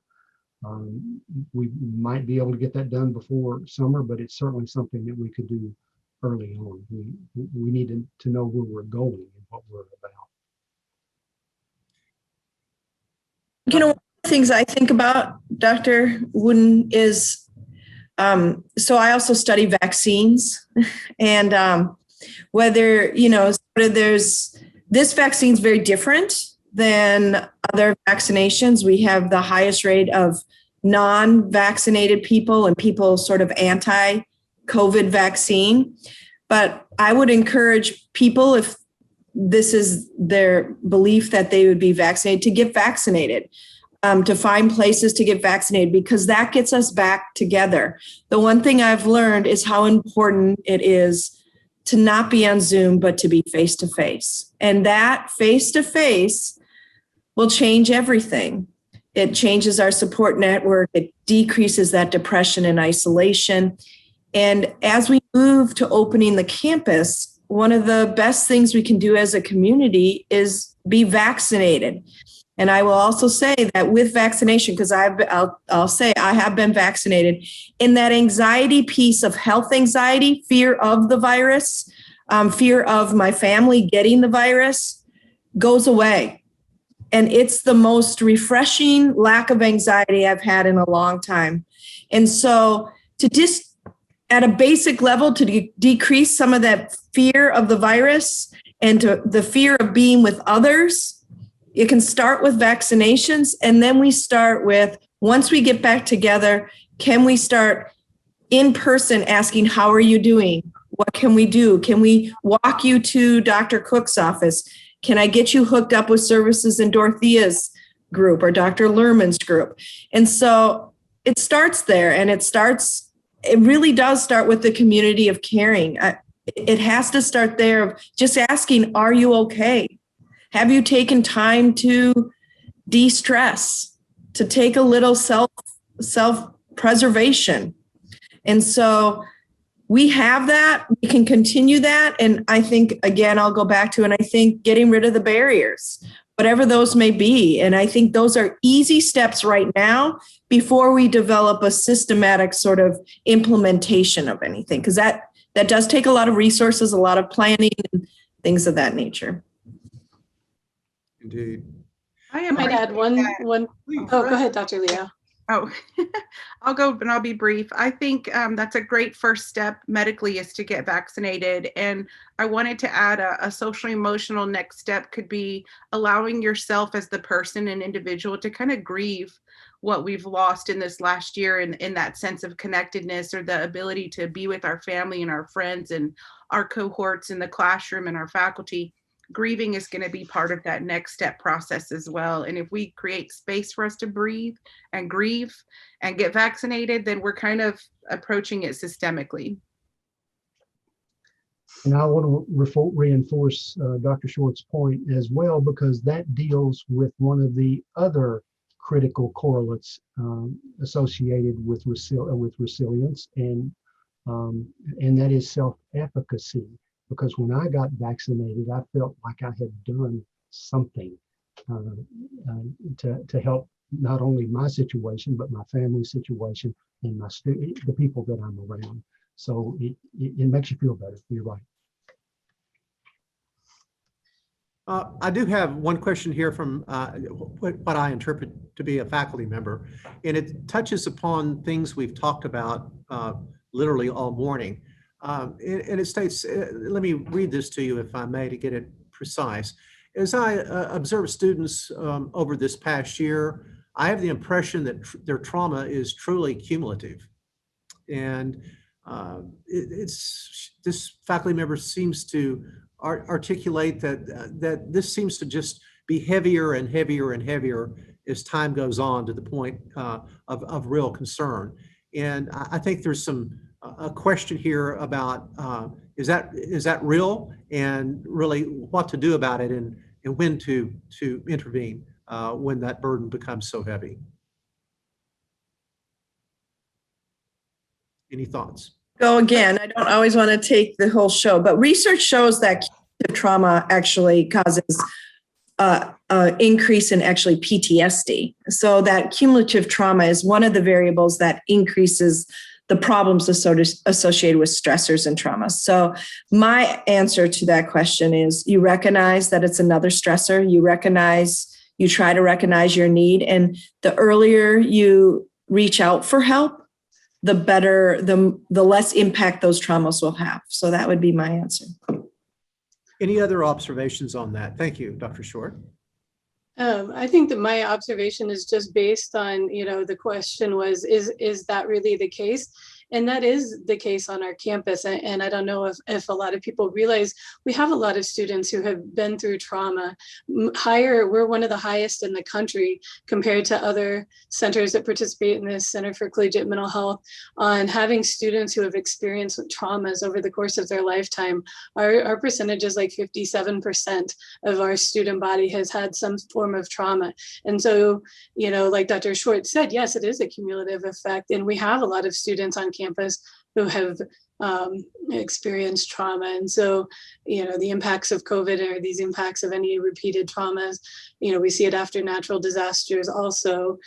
We might be able to get that done before summer, but it's certainly something that we could do early on. We need to know where we're going and what we're about. One of the things I think about, Dr. Wooden, is so I also study vaccines, and whether there's this vaccine is very different than other vaccinations. We have the highest rate of non-vaccinated people and people sort of anti-COVID vaccine. But I would encourage people, if this is their belief that they would be vaccinated, to get vaccinated, to find places to get vaccinated, because that gets us back together. The one thing I've learned is how important it is to not be on Zoom, but to be face-to-face. And that face-to-face will change everything. It changes our support network. It decreases that depression and isolation. And as we move to opening the campus, one of the best things we can do as a community is be vaccinated. And I will also say that with vaccination, because I'll say I have been vaccinated, in that anxiety piece of health anxiety, fear of the virus, fear of my family getting the virus, goes away. And it's the most refreshing lack of anxiety I've had in a long time. And so to just at a basic level, to decrease some of that fear of the virus and to the fear of being with others, it can start with vaccinations, and then we start with, once we get back together, can we start in person asking, how are you doing? What can we do? Can we walk you to Dr. Cook's office? Can I get you hooked up with services in Dorothea's group or Dr. Lerman's group? And so it starts there, and it really does start with the community of caring. It has to start there of just asking, are you okay? Have you taken time to de-stress, to take a little self-preservation? And so we have that, we can continue that. And I think, again, I'll go back to, and I think getting rid of the barriers, whatever those may be. And I think those are easy steps right now before we develop a systematic sort of implementation of anything, because that does take a lot of resources, a lot of planning, and things of that nature. Indeed. I might add one. Oh, go ahead, Dr. Leal. Oh, I'll go, and I'll be brief. I think that's a great first step medically, is to get vaccinated. And I wanted to add a social emotional next step could be allowing yourself as the person and individual to kind of grieve what we've lost in this last year, and in that sense of connectedness, or the ability to be with our family and our friends and our cohorts in the classroom and our faculty. Grieving is going to be part of that next step process as well. And if we create space for us to breathe and grieve and get vaccinated, then we're kind of approaching it systemically. And I want to reinforce Dr. Short's point as well, because that deals with one of the other critical correlates associated with resilience, and that is self-efficacy. Because when I got vaccinated, I felt like I had done something to help not only my situation, but my family's situation and the people that I'm around. So it makes you feel better. You're right. I do have one question here from what I interpret to be a faculty member, and it touches upon things we've talked about literally all morning. And it states, let me read this to you if I may, to get it precise. As I observe students over this past year, I have the impression that their trauma is truly cumulative. And this faculty member seems to articulate that this seems to just be heavier and heavier and heavier as time goes on, to the point of real concern. And I think there's a question here about is that real, and really what to do about it, and when to intervene when that burden becomes so heavy. Any thoughts? Go again. I don't always want to take the whole show, but research shows that cumulative trauma actually causes increase in actually PTSD. So that cumulative trauma is one of the variables that increases the problems associated with stressors and traumas. So my answer to that question is, you recognize that it's another stressor. You try to recognize your need. And the earlier you reach out for help, the better, the less impact those traumas will have. So that would be my answer. Any other observations on that? Thank you, Dr. Short. I think that my observation is just based on, the question was, is that really the case? And that is the case on our campus. And I don't know if a lot of people realize we have a lot of students who have been through trauma. We're one of the highest in the country compared to other centers that participate in this Center for Collegiate Mental Health on having students who have experienced traumas over the course of their lifetime. Our percentage is like 57% of our student body has had some form of trauma. And so, like Dr. Short said, yes, it is a cumulative effect. And we have a lot of students on campus who have experienced trauma. And so, the impacts of COVID, or these impacts of any repeated traumas, we see it after natural disasters also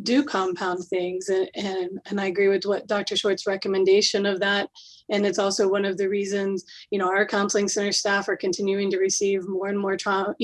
do compound things. And I agree with what Dr. Short's recommendation of that And it's also one of the reasons, our counseling center staff are continuing to receive more and more trauma,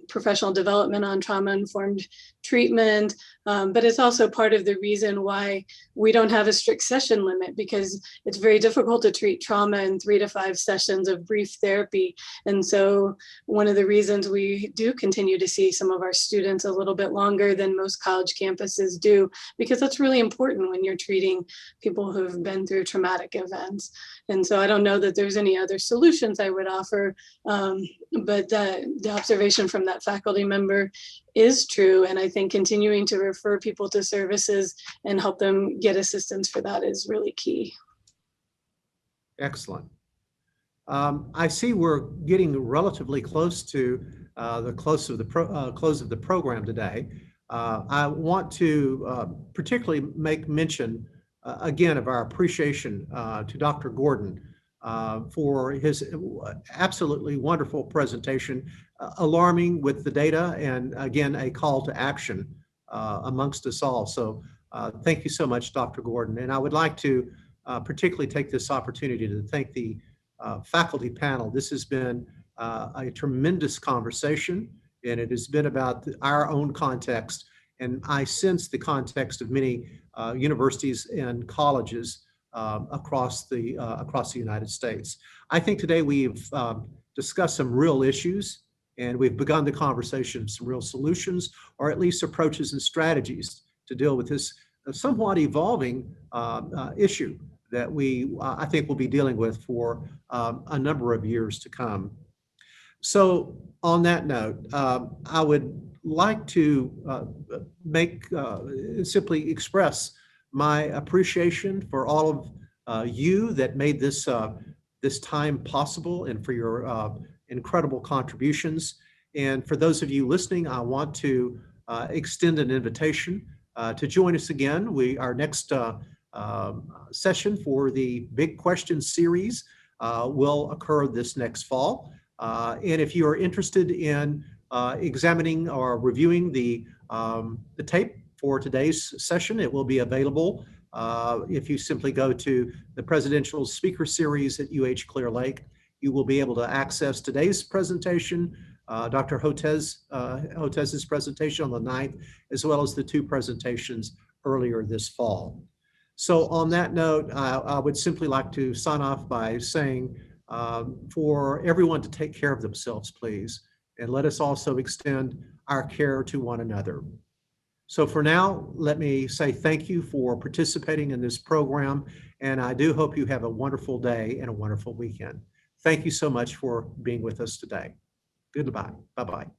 professional development on trauma-informed treatment. But it's also part of the reason why we don't have a strict session limit, because it's very difficult to treat trauma in 3 to 5 sessions of brief therapy. And so one of the reasons we do continue to see some of our students a little bit longer than most college campuses do, because that's really important when you're treating people who have been through traumatic events. And so I don't know that there's any other solutions I would offer, but the observation from that faculty member is true. And I think continuing to refer people to services and help them get assistance for that is really key. Excellent. I see we're getting relatively close to the close of the program today. I want to particularly make mention again of our appreciation to Dr. Gordon for his absolutely wonderful presentation, alarming with the data, and again, a call to action amongst us all. So thank you so much, Dr. Gordon. And I would like to particularly take this opportunity to thank the faculty panel. This has been a tremendous conversation, and it has been about our own context. And I sense the context of many universities and colleges across the United States. I think today we've discussed some real issues, and we've begun the conversation of some real solutions, or at least approaches and strategies to deal with this somewhat evolving issue that I think we'll be dealing with for a number of years to come. So on that note, I would like to simply express my appreciation for all of you that made this time possible, and for your incredible contributions. And for those of you listening, I want to extend an invitation to join us again. Our next session for the Big Questions series will occur this next fall. And if you are interested in examining or reviewing the tape for today's session, it will be available if you simply go to the Presidential Speaker Series at UH Clear Lake. You will be able to access today's presentation, Dr. Hotez's presentation on the 9th, as well as the 2 presentations earlier this fall. So on that note, I would simply like to sign off by saying for everyone to take care of themselves, please, and let us also extend our care to one another. So for now, let me say thank you for participating in this program, and I do hope you have a wonderful day and a wonderful weekend. Thank you so much for being with us today. Goodbye. Bye-bye.